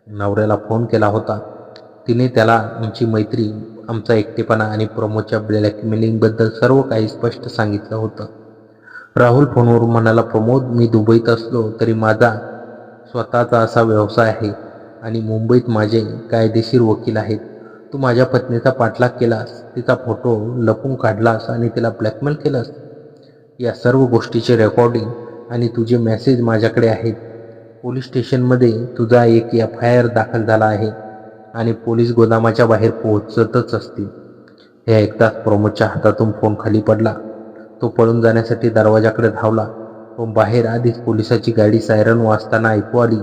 नवऱ्याला फोन केला होता. तिने त्याला आमची मैत्री, आमचा एकटेपणा आणि प्रमोदच्या ब्लॅकमेलिंगबद्दल सर्व काही स्पष्ट सांगितलं होतं. राहुल फोनवरून म्हणाला, प्रमोद, मी दुबईत असलो तरी माझा स्वतःचा असा व्यवसाय आहे आणि मुंबईत माझे कायदेशीर वकील आहेत. तू माझ्या पत्नीचा पाठलाग केलास, तिचा फोटो लपून काढलास आणि तिला ब्लॅकमेल केलंस. या सर्व गोष्टीचे रेकॉर्डिंग आणि तुझे मेसेज माझ्याकडे आहेत. पोलीस स्टेशनमध्ये तुझा एक FIR दाखल झाला आहे आणि पोलीस गोदामाच्या बाहेर पोहोचतच असतील. हे ऐकताच प्रमोदच्या हातातून फोन खाली पडला. तो पळून जाण्यासाठी दरवाजाकडे धावला, पण बाहेर आधीच पोलिसाची गाडी सायरन वाजताना ऐकू आली.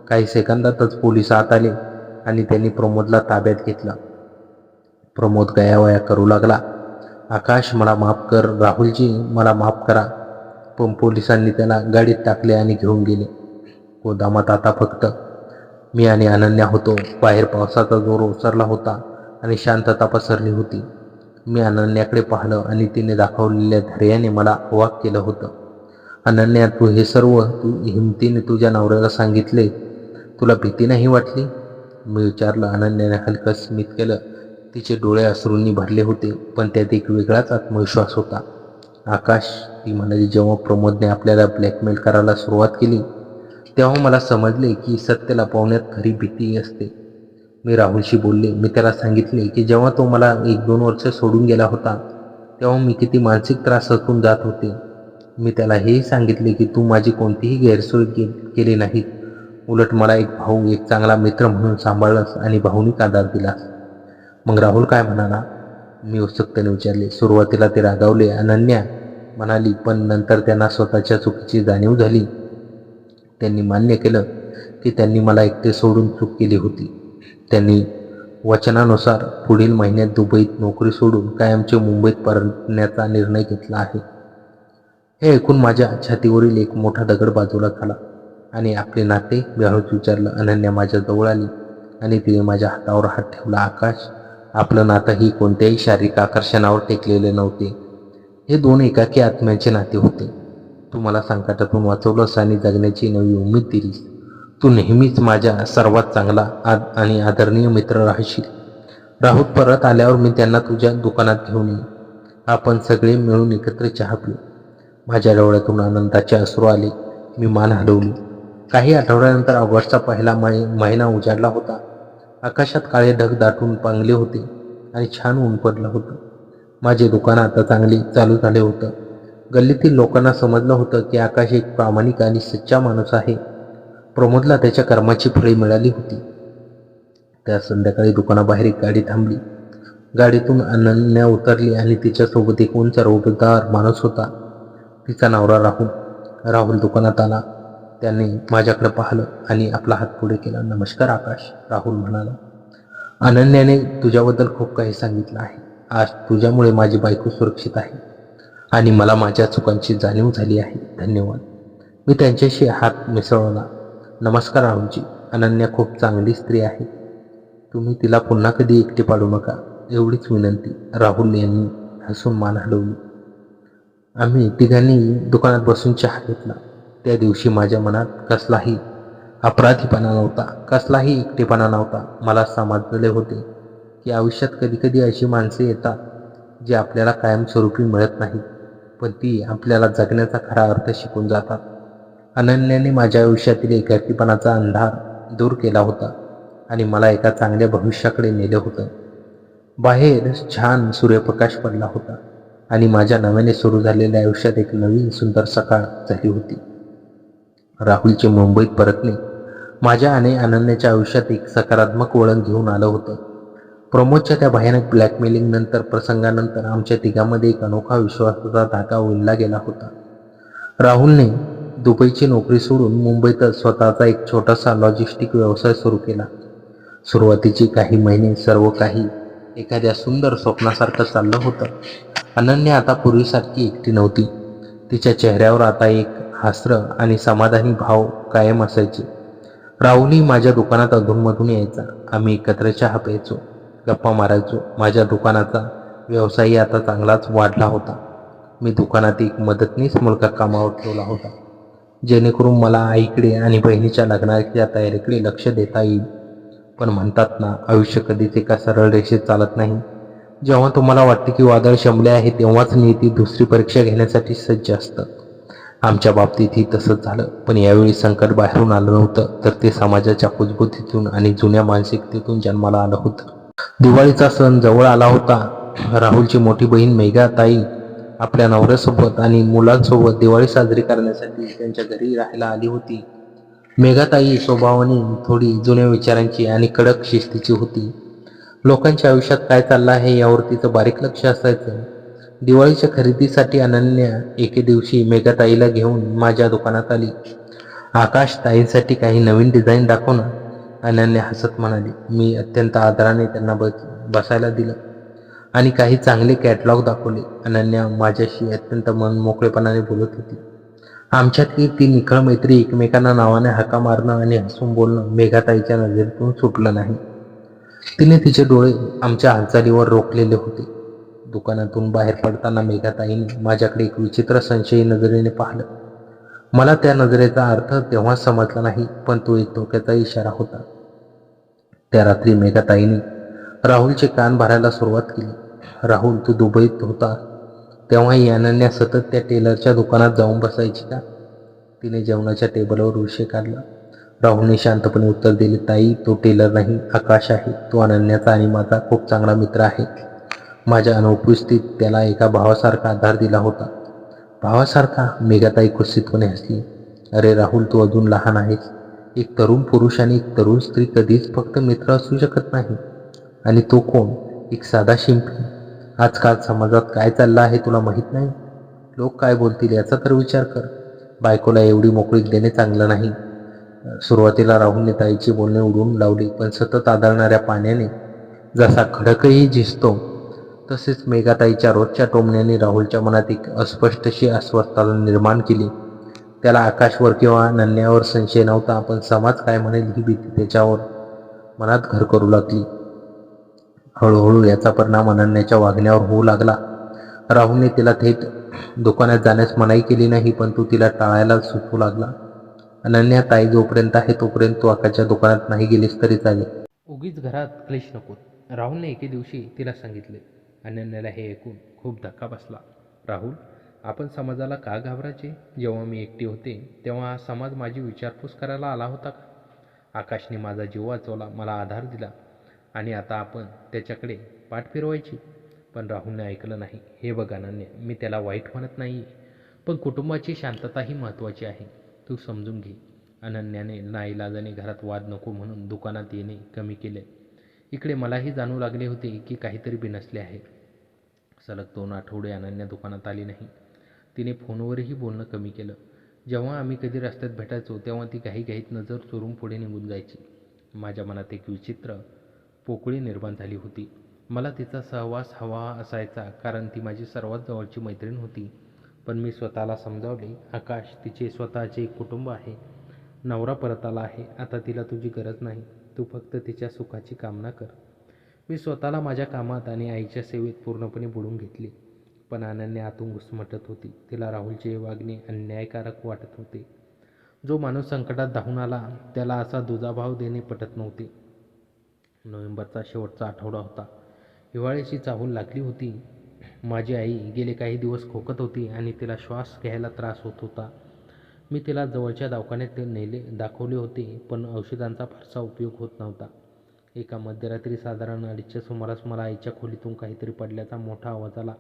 काही सेकंदातच पोलीस आत आले आणि त्यांनी प्रमोदला ताब्यात घेतलं. प्रमोद गयावया करू लागला. आकाश, मला माफ कर. राहुलजी, मला माफ करा. पण पोलिसांनी त्याला गाडीत टाकले आणि घेऊन गेले. गोदामात आता फक्त मी आणि अनन्या होतो. बाहेर पावसाचा जोर ओसरला होता आणि शांतता पसरली होती. मी अनन्याकडे पाहिलं आणि तिने दाखवलेल्या धैर्याने मला अवाक केलं होतं. अनन्या, तू हे सर्व हिमतीने तुझ्या नवऱ्याला सांगितले, तुला भीती नाही वाटली? मी विचारलं. अनन्याने हलकं स्मित केलं. तिचे डोळे अश्रूंनी भरले होते, पण त्यात एक वेगळाच आत्मविश्वास होता. आकाश, ती म्हणाली, जेव्हा प्रमोदने आपल्याला ब्लॅकमेल करायला सुरुवात केली तेव्हा मला समजले की सत्य लपवण्यात खरी भीती असते. मी राहुलशी बोलले. मी त्याला सांगितले की जेव्हा तो मला 1-2 वर्ष सोडून गेला होता तेव्हा मी किती मानसिक त्रास असून जात होते. मी त्याला हेही सांगितले की तू माझी कोणतीही गैरसोय केली नाही, उलट मला एक भाऊ, एक चांगला मित्र म्हणून सांभाळलंस आणि भावनिक आधार दिलास. मग राहुल काय म्हणाला? मी उत्सुकतेने विचारले. सुरुवातीला ते रागावले, अनन्या म्हणाली, पण नंतर त्यांना स्वतःच्या चुकीची जाणीव झाली. त्यांनी मान्य केलं की त्यांनी मला एकटे सोडून चूक केली होती. त्यांनी वचनानुसार पुढील महिन्यात दुबईत नोकरी सोडून कायमचे मुंबईत परतण्याचा निर्णय घेतला आहे. हे ऐकून माझ्या छातीवरील एक मोठा दगड बाजूला झाला. आणि आपले नाते? मी हळूच विचारलं. अनन्या माझ्या जवळ आली आणि तिने माझ्या हातावर हात ठेवला. आकाश, आपलं नातं ही कोणत्याही शारीरिक आकर्षणावर टेकलेले नव्हते. हे 2 एकाकी आत्म्याचे नाते होते. तू मला संकटातून वाचवलंस आणि जगण्याची नवी उमेद दिलीस. तू नेहमीच माझ्या सर्वात चांगला आणि आदरणीय मित्र राहशील. राहुल परत आल्यावर मी त्यांना तुझ्या दुकानात घेऊन येईन. आपण सगळे मिळून एकत्र चहा पिऊ. माझ्या डोळ्यातून आनंदाचे अश्रू आले. मी मान हलवली. काही आठवड्यानंतर ऑगस्टचा पहिला महिना उजाडला होता. आकाशात काळे ढग दाटून पांगले होते आणि छान ऊन पडलं होतं. माझे दुकान आता चांगले चालू झाले होतं. गल्लीतील लोकांना समजलं होतं की आकाश एक प्रामाणिक आणि सच्चा माणूस आहे. प्रमोदला त्याच्या कर्माची फळे मिळाली होती. त्या संध्याकाळी दुकानाबाहेर एक गाडी थांबली. गाडीतून अनन्या उतरली आणि तिच्यासोबत एक उंच रौद्रदार माणूस होता. तिचा नवरा राहुल. राहुल दुकानात आला. त्याने माझ्याकडे पाहिलं आणि आपला हात पुढे केला. नमस्कार आकाश, राहुल म्हणाला. अनन्याने तुझ्याबद्दल खूप काही सांगितलं आहे. आज तुझ्यामुळे माझी बायको सुरक्षित आहे आणि मला माझ्या चुकांची जाणीव झाली आहे. धन्यवाद. मी त्यांच्याशी हात मिसळला. नमस्कार राहुलजी, अनन्या खूप चांगली स्त्री आहे. तुम्ही तिला पुन्हा कधी एकटे पाडू नका, एवढीच विनंती. राहुल यांनी हसून मान हलवली. आम्ही तिघांनी दुकानात बसून चहा घेतला. त्या दिवशी माझ्या मनात कसलाही अपराधीपणा नव्हता, कसलाही एकटेपणा नव्हता. मला समजले होते की आयुष्यात कधीकधी अशी माणसे येतात जी आपल्याला कायमस्वरूपी मिळत नाही, पण ती आपल्याला जगण्याचा खरा अर्थ शिकून जातात. अनन्याने माझ्या आयुष्यातील एकाकीपणाचा अंधार दूर केला होता आणि मला एका चांगल्या भविष्याकडे नेले होतं. बाहेर छान सूर्यप्रकाश पडला होता आणि माझ्या नव्याने सुरू झालेल्या आयुष्यात एक नवीन सुंदर सकाळ झाली होती. राहुलचे मुंबईत परतणे माझ्या आणि अनन्याच्या आयुष्यात एक सकारात्मक वळण घेऊन आलं होतं. प्रमोदच्या त्या भयानक ब्लॅकमेलिंग नंतर प्रसंगानंतर आमच्या तिघांमध्ये एक अनोखा विश्वासाचा धागा विणला गेला होता. राहुलने दुबईची नोकरी सोडून मुंबईतच स्वतःचा एक छोटासा लॉजिस्टिक व्यवसाय सुरू केला. सुरुवातीची काही महिने सर्व काही एखाद्या सुंदर स्वप्नासारखं चाललं होतं. अनन्या आता पूर्वीसारखी एकटी नव्हती. तिच्या चेहऱ्यावर आता एक हास्य आणि समाधानी भाव कायम असायचे. राहुलही माझ्या दुकानात अधूनमधून यायचा. आम्ही एकत्र चहा प्यायचो, गप्पा मारायचो. माझ्या दुकानाचा व्यवसायही आता चांगलाच वाढला होता. मी दुकानात एक मदतनीस मुलगा कामावर ठेवला होता, जेणेकरून मला आईकडे आणि बहिणीच्या लग्नाच्या तयारीकडे लक्ष देता येईल. पण म्हणतात ना, आयुष्य कधीच एका सरळ रेषेत चालत नाही. जेव्हा तुम्हाला वाटते की वादळ शमले आहे, तेव्हाच नियती दुसरी परीक्षा घेण्यासाठी सज्ज असतं. आमच्या बाबतीतही तसंच झालं. पण यावेळी संकट बाहेरून आलं नव्हतं, तर ते समाजाच्या कुजबुजीतून आणि जुन्या मानसिकतेतून जन्माला आलं होतं. दिवाळीचा सण जवळ आला होता. राहुलची मोठी बहीण मेघा ताई आपल्या नवऱ्यासोबत आणि मुलांसोबत दिवाळी साजरी करण्यासाठी त्यांच्या घरी राहायला आली होती. मेघाताई स्वभावाने थोडी जुन्या विचारांची आणि कडक शिस्तीची होती. लोकांच्या आयुष्यात काय चाललं आहे यावर तिचं बारीक लक्ष असायचं. दिवाळीच्या खरेदीसाठी अनन्या एके दिवशी मेघाताईला घेऊन माझ्या दुकानात आली. आकाश, ताईंसाठी काही नवीन डिझाईन दाखव ना, अनन्या हसत म्हणाली. मी अत्यंत आदराने त्यांना बसायला दिलं आणि काही चांगले कॅटलॉग दाखवले. अनन्या माझ्याशी अत्यंत मनमोकळेपणाने बोलत होती. आमच्यातली ती निखळ मैत्री एकमेकांना नावाने हाका मारणं आणि हसून बोलणं मेघाताईच्या नजरेतून सुटलं नाही. तिने तिचे डोळे आमच्या हालचालीवर रोखलेले होते. दुकानातून बाहेर पडताना मेघाताईने माझ्याकडे एक विचित्र संशयी नजरेने पाहिलं. मला त्या नजरेचा अर्थ तेव्हाच समजला नाही, पण तो एक धोक्याचा इशारा होता. त्या रात्री मेघाताईने राहुलचे कान भरायला सुरुवात केली. राहुल, तू दुबईत होता तेव्हाही अनन्या सतत त्या टेलरच्या दुकानात जाऊन बसायची का? तिने जेवणाच्या टेबलवर विषय काढला. राहुलने शांतपणे उत्तर दिले, ताई, तो टेलर नाही, आकाश आहे. तो अनन्याचा आणि माझा खूप चांगला मित्र आहे. माझ्या अनुपस्थित त्याला एका भावासारखा आधार दिला होता. भावासारखा? मेघाताई कुत्सितपणे हसली. अरे राहुल, तू अजून लहान आहेस. एक तरुण पुरुष आणि एक तरुण स्त्री कधीच फक्त मित्र असू शकत नाही. आणि तो कोण? एक साधा शिंपी. आजकाल समाजात काय चाललं आहे तुला माहीत नाही? लोक काय बोलतील याचा तर विचार कर. बायकोला एवढी मोकळीक देणे चांगलं नाही. सुरुवातीला राहुलने ताईचे बोलणे उडवून लावले, पण सतत आदळणाऱ्या पाण्याने जसा खडकही झिजतो, तसेच मेघाताईच्या रोजच्या टोमण्याने राहुलच्या मनात एक अस्पष्टशी अस्वस्थता निर्माण केली. त्याला आकाशवर किंवा नन्यावर संशय नव्हता, पण समाज काय म्हणेल ही भीती त्याच्यावर मनात घर करू लागली. हळूहळू याचा परिणाम अनन्याच्या वागण्यावर होऊ लागला. राहुलने तिला थेट दुकानात जाण्यास मनाई केली नाही, पण तू तिला टाळायला सुचवू लागला. अनन्या, ताई जोपर्यंत आहे तोपर्यंत तू आकाशच्या दुकानात नाही गेलीस तरी चालेल. उगीच घरात क्लेश नकोत, राहुलने एके दिवशी तिला सांगितले. अनन्याला हे ऐकून खूप धक्का बसला. राहुल, आपण समाजाला का घाबरायचे? जेव्हा मी एकटी होते तेव्हा हा समाज माझी विचारपूस करायला आला होता का? आकाशने माझा जीव वाचवला, मला आधार दिला, आणि आता आपण त्याच्याकडे पाठ फिरवायची? पण राहुलने ऐकलं नाही. हे बघ अनन्या, मी त्याला वाईट म्हणत नाही, पण कुटुंबाची शांतताही महत्त्वाची आहे. तू समजून घे. अनन्याने नाईलाजाने घरात वाद नको म्हणून दुकानात येणे कमी केले. इकडे मलाही जाणू लागले होते की काहीतरी बिनसले आहे. सलग 2 आठवडे अनन्या दुकानात आली नाही. तिने फोनवरही बोलणं कमी केलं. जेव्हा आम्ही कधी रस्त्यात भेटायचो तेव्हा ती घाईघाईत नजर चोरून पुढे निघून जायची. माझ्या मनात एक विचित्र पोकळी निर्माण झाली होती. मला तिचा सहवास हवा असायचा, कारण ती माझी सर्वात जवळची मैत्रीण होती. पण मी स्वतःला समजावले, आकाश, तिचे स्वतःचे एक कुटुंब आहे. नवरा परत आला आहे. आता तिला तुझी गरज नाही. तू फक्त तिच्या सुखाची कामना कर. मी स्वतःला माझ्या कामात आणि आईच्या सेवेत पूर्णपणे बुडून घेतले. पण अनन्या आतून घुसमटत होती. तिला राहुलचे वागणे अन्यायकारक वाटत होते. जो माणूस संकटात धावून आला त्याला असा दुजाभाव देणे पटत नव्हते. नोव्हेंबरचा शेवटचा आठवडा होता. हिवाळ्याची चाहूल लागली होती. माझी आई गेले काही दिवस खोकत होती आणि तिला श्वास घ्यायला त्रास होत होता. मी तिला जवळच्या दवाखान्यात दाखवले होते, पण औषधांचा फारसा उपयोग होत नव्हता. एका मध्यरात्री साधारण 2:30च्या सुमारास मला आईच्या खोलीतून काहीतरी पडल्याचा मोठा आवाज आला.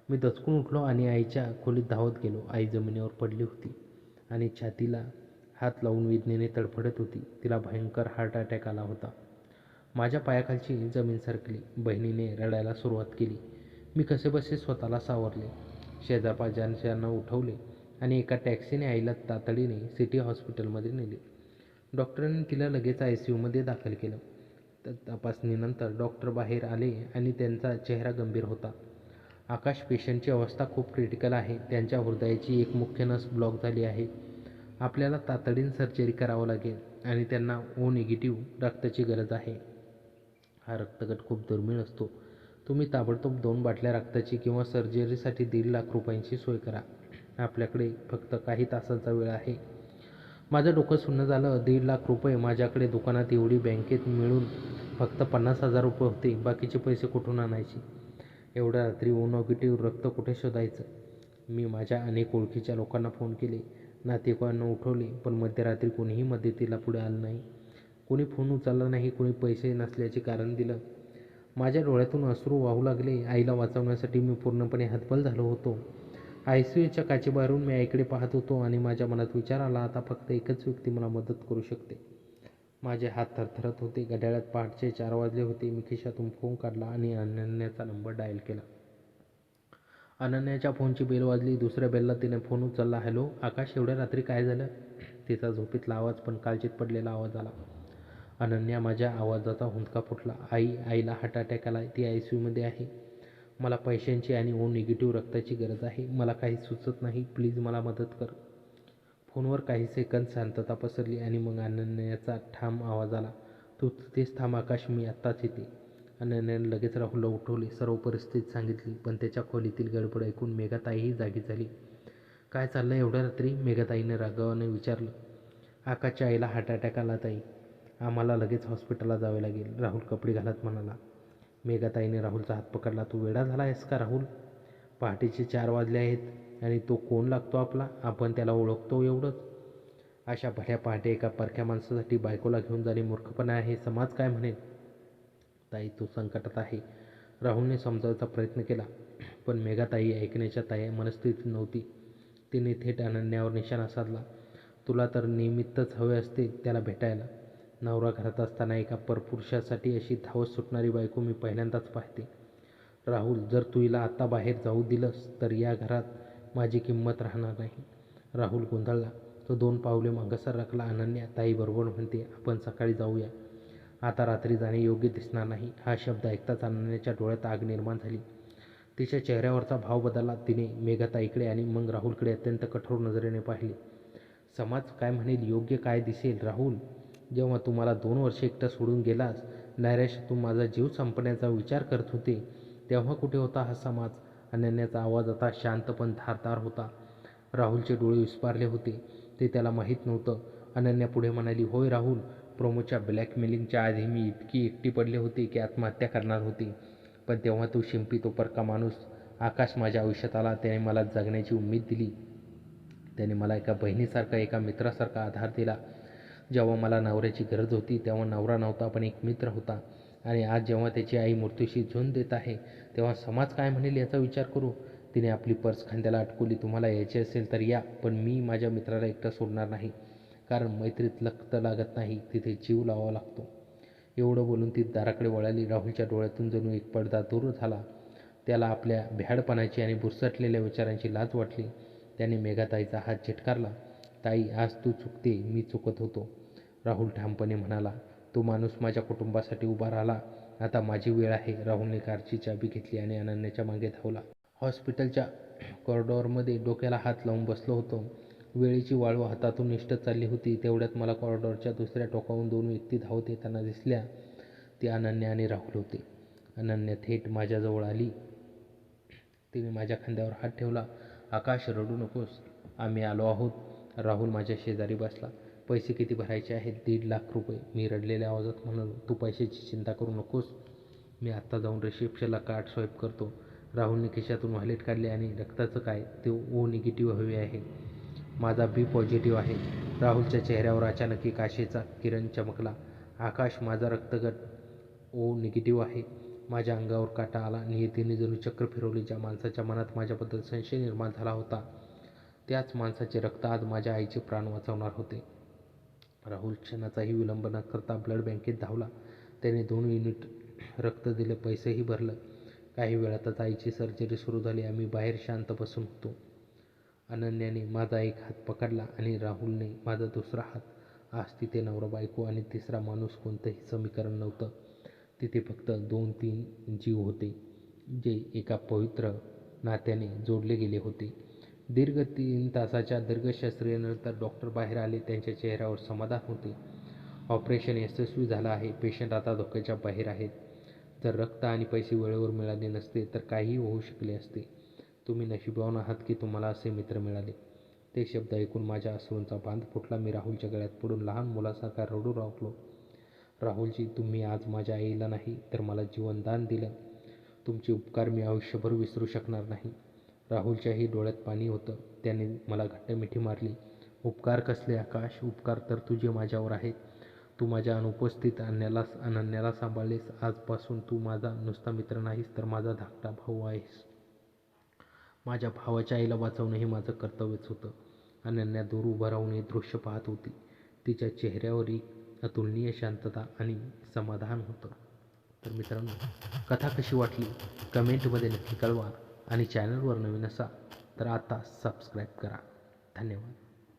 मी दचकून उठलो आणि आईच्या खोलीत धावत गेलो. आई जमिनीवर पडली होती आणि छातीला हात लावून वेदनेने तडफडत होती. तिला भयंकर हार्ट अटॅक आला होता. माझ्या पायाखालची जमीन सरकली. बहिणीने रडायला सुरुवात केली. मी कसेबसे स्वतःला सावरले. शेजारपाजारच्यांना उठवले आणि एका टॅक्सीने आईला तातडीने सिटी हॉस्पिटलमध्ये नेले. डॉक्टरांनी तिला लगेच ICUमध्ये दाखल केलं. तपासणीनंतर डॉक्टर बाहेर आले आणि त्यांचा चेहरा गंभीर होता. आकाश, पेशंटची अवस्था खूप क्रिटिकल आहे. त्यांच्या हृदयाची एक मुख्य नस ब्लॉक झाली आहे. आपल्याला तातडीने सर्जरी करावं लागेल आणि त्यांना O निगेटिव्ह रक्ताची गरज आहे. हा रक्तगट खूप दुर्मिळ असतो. तुम्ही ताबडतोब 2 बाटल्या रक्ताची किंवा सर्जरीसाठी 1.5 लाख रुपयांची सोय करा. आपल्याकडे फक्त काही तासांचा वेळ आहे. माझं डोकं सुन्न झालं. 1.5 लाख रुपये? माझ्याकडे दुकानात एवढी बँकेत मिळून फक्त 50,000 रुपये होते. बाकीचे पैसे कुठून आणायचे? एवढ्या रात्री O निगेटिव्ह रक्त कुठे शोधायचं? मी माझ्या अनेक ओळखीच्या लोकांना फोन केले, नातेवाईकांना उठवले, पण मध्यरात्री कोणीही मदतीला पुढे आलं नाही. कोणी फोन उचलला नाही, कोणी पैसे नसल्याचे कारण दिलं. माझ्या डोळ्यातून अश्रू वाहू लागले. आईला वाचवण्यासाठी मी पूर्णपणे हतबल झालो होतो. ICUच्या काचेबाहेरून मी आईकडे पाहत होतो आणि माझ्या मनात विचार आला, आता फक्त एकच व्यक्ती मला मदत करू शकते. माझे हात थरथरत होते. घड्याळात पहाटेचे 4 वाजले होते. मी खिशातून फोन काढला आणि अनन्याचा नंबर डायल केला. अनन्याच्या फोनची बेल वाजली. दुसऱ्या बेलला तिने फोन उचलला. हॅलो आकाश, एवढ्या रात्री काय झालं? तिचा झोपेतला आवाज, पण काळजीत पडलेला आवाज आला. अनन्या, माझ्या आवाजाचा हुंदका फुटला. आईला हार्ट अटॅक आला. ती ICUमध्ये आहे. मला पैशांची आणि O निगेटिव्ह रक्ताची गरज आहे. मला काही सुचत नाही. प्लीज मला मदत कर. फोनवर काही सेकंद शांतता पसरली आणि मग अनन्याचा ठाम आवाज आला. तू तिथेच थांब आकाश, मी आत्ताच येते. अनन्याने लगेच राहुलला उठवले, सर्व परिस्थिती सांगितली. पण त्याच्या खोलीतील गडबड ऐकून मेघाताईही जागी झाली. काय चाललं एवढ्या रात्री? मेघाताईने रागावाने विचारलं. आकाशच्या आईला हार्ट अटॅक आला ताई. आम्हाला लगेच हॉस्पिटलला जावे लागेल, राहुल कपडे घालत म्हणाला. मेघाताईने राहुलचा हात पकडला. तू वेडा झाला आहेस का राहुल? पहाटेचे 4 वाजले आहेत आणि तो कोण लागतो आपला? आपण त्याला ओळखतो एवढंच? अशा भल्या पहाटे एका परक्या माणसासाठी बायकोला घेऊन जाणे मूर्खपणा आहे. समाज काय म्हणेल? ताई, तो संकटात आहे, राहुलने समजावण्याचा प्रयत्न केला. पण मेघाताई ऐकण्याच्या मनस्थितीत नव्हती. तिने थेट अनन्यावर निशाणा साधला. तुला तर निमित्तच हवे असते त्याला भेटायला. नवरा घरात असताना एका परपुरुषासाठी अशी धावत सुटणारी बायको मी पहिल्यांदाच पाहते. राहुल, जर तू हिला आत्ता बाहेर जाऊ दिलंस तर या घरात माझी किंमत राहणार नाही. राहुल गोंधळला. तो 2 पावले मागे सरकला. अनन्या, ताई बरोबर म्हणते, आपण सकाळी जाऊया. आता रात्री जाणे योग्य दिसणार नाही. हा शब्द ऐकताच अनन्याच्या डोळ्यात आग निर्माण झाली. तिच्या चेहऱ्यावरचा भाव बदलला. तिने मेघाताईकडे आणि मग राहुलकडे अत्यंत कठोर नजरेने पाहिले. समाज काय म्हणेल, योग्य काय दिसेल? राहुल, जेव्हा तू मला 2 वर्षे एकटा सोडून गेलास, नैराश्यातून माझा जीव संपण्याचा विचार करत होते, तेव्हा कुठे होता हा समाज? अनन्याचा आवाज आता शांत पण धारदार होता. राहुलचे डोळे विस्फारले होते. ते त्याला माहीत नव्हतं. अनन्या पुढे म्हणाली, होय राहुल, प्रोमोच्या ब्लॅकमेलिंगच्या आधी मी इतकी एकटी पडले होते की आत्महत्या करणार होते. पण तेव्हा तो शिंपी, तो परका माणूस आकाश माझ्या आयुष्यात आला. त्याने मला जगण्याची उमेद दिली. त्याने मला एका बहिणीसारखा, एका मित्रासारखा आधार दिला. जेव्हा मला नवऱ्याची गरज होती तेव्हा नवरा नव्हता, पण एक मित्र होता. आणि आज जेव्हा त्याची आई मृत्यूशी झुंज देत आहे, तेव्हा समाज काय म्हणेल याचा विचार करू. तिने आपली पर्स खांद्याला अटकवली. तुम्हाला यायचे असेल तर या, पण मी माझ्या मित्राला एकटा सोडणार नाही. कारण मैत्रीत रक्त लागत नाही, तिथे जीव लावावा लागतो. एवढं बोलून ती दाराकडे वळाली. राहुलच्या डोळ्यातून जणू एक पडदा दूर झाला. त्याला आपल्या भ्याडपणाची आणि बुरसटलेल्या विचारांची लाज वाटली. त्याने मेघाताईचा हात झिटकारला. ताई, आज तू चुकते, मी चुकत होतो, राहुल ठामपणे म्हणाला. तो माणूस माझ्या कुटुंबासाठी उभा राहिला. आता माझी वेळ आहे. राहुलने कारची चाबी घेतली आणि अनन्याच्या मागे धावला. हॉस्पिटलच्या कॉरिडॉरमध्ये डोक्याला हात लावून बसलो होतो. वेळेची वाळू हातातून निसटत चालली होती. तेवढ्यात मला कॉरिडॉरच्या दुसऱ्या टोकावरून 2 व्यक्ती धावत येताना दिसल्या. ते अनन्या आणि राहुल होते. अनन्या थेट माझ्याजवळ आली. तिने माझ्या खांद्यावर हात ठेवला. आकाश, रडू नकोस, आम्ही आलो आहोत. राहुल माझ्या शेजारी बसला. पैसे किती भरायचे आहेत? 1.5 लाख रुपये. मी रडलेल्या आवाजात म्हणालो, तू पैशाची चिंता करू नकोस. मी आत्ता जाऊन रिसेप्शनला कार्ड स्वाईप करतो. राहुलने खिशातून वॉलेट काढले आणि रक्ताचं काय? ते ओ निगेटिव्ह हवे आहे. माझा बी पॉझिटिव्ह आहे. राहुलच्या चेहऱ्यावर अचानक एक आशेचा किरण चमकला. आकाश, माझा रक्तगट ओ निगेटिव्ह आहे. माझ्या अंगावर काटा आला. नियतीने जणू चक्र फिरवली. ज्या माणसाच्या मनात माझ्याबद्दल संशय निर्माण झाला होता, त्याच माणसाचे रक्त आज माझ्या आईचे प्राण वाचवणार होते. राहुल क्षणाचाही विलंब न करता ब्लड बँकेत धावला. त्याने 2 युनिट रक्त दिलं, पैसेही भरलं. काही वेळातच आईची सर्जरी सुरू झाली. आम्ही बाहेर शांत बसून होतो. अनन्याने माझा एक हात पकडला आणि राहुलने माझा दुसरा हात. आज तिथे नवरा बायको आणि तिसरा माणूस कोणतंही समीकरण नव्हतं. तिथे फक्त 2-3 जीव होते, जे एका पवित्र नात्याने जोडले गेले होते. दीर्घ 3 तासाच्या दीर्घ शस्त्रक्रियेनंतर डॉक्टर बाहेर आले. त्यांच्या चेहऱ्यावर समाधान होते. ऑपरेशन यशस्वी झालं आहे. पेशंट आता धोक्याच्या बाहेर आहेत. जर रक्त आणि पैसे वेळेवर मिळाले नसते तर काहीही होऊ शकले असते. तुम्ही नशीबवान आहात की तुम्हाला असे मित्र मिळाले. ते शब्द ऐकून माझ्या अश्रूंचा बांध फुटला. मी राहुलच्या गळ्यात पडून लहान मुलासारखा रडू लागलो. राहुलजी, तुम्ही आज माझ्या आईला नाही तर मला जीवनदान दिलं. तुमचे उपकार मी आयुष्यभर विसरू शकणार नाही. राहुलच्याही डोळ्यात पाणी होतं. त्याने मला घट्ट मिठी मारली. उपकार कसले आकाश? उपकार तर तुझे माझ्यावर आहेत. तू माझ्या अनुपस्थित अनन्याला सांभाळलेस. आजपासून तू माझा नुसता मित्र नाहीस तर माझा धाकटा भाऊ आहेस. माझ्या भावाच्या आईला वाचवणं हे माझं कर्तव्यच होतं. अनन्या दूर उभं राहून हे दृश्य पाहत होती. तिच्या चेहऱ्यावर एक अतुलनीय शांतता आणि समाधान होतं. तर मित्रांनो, कथा कशी वाटली कमेंटमध्ये नक्की कळवा आणि चॅनलवर नवीन असाल तर आता सबस्क्राईब करा. धन्यवाद.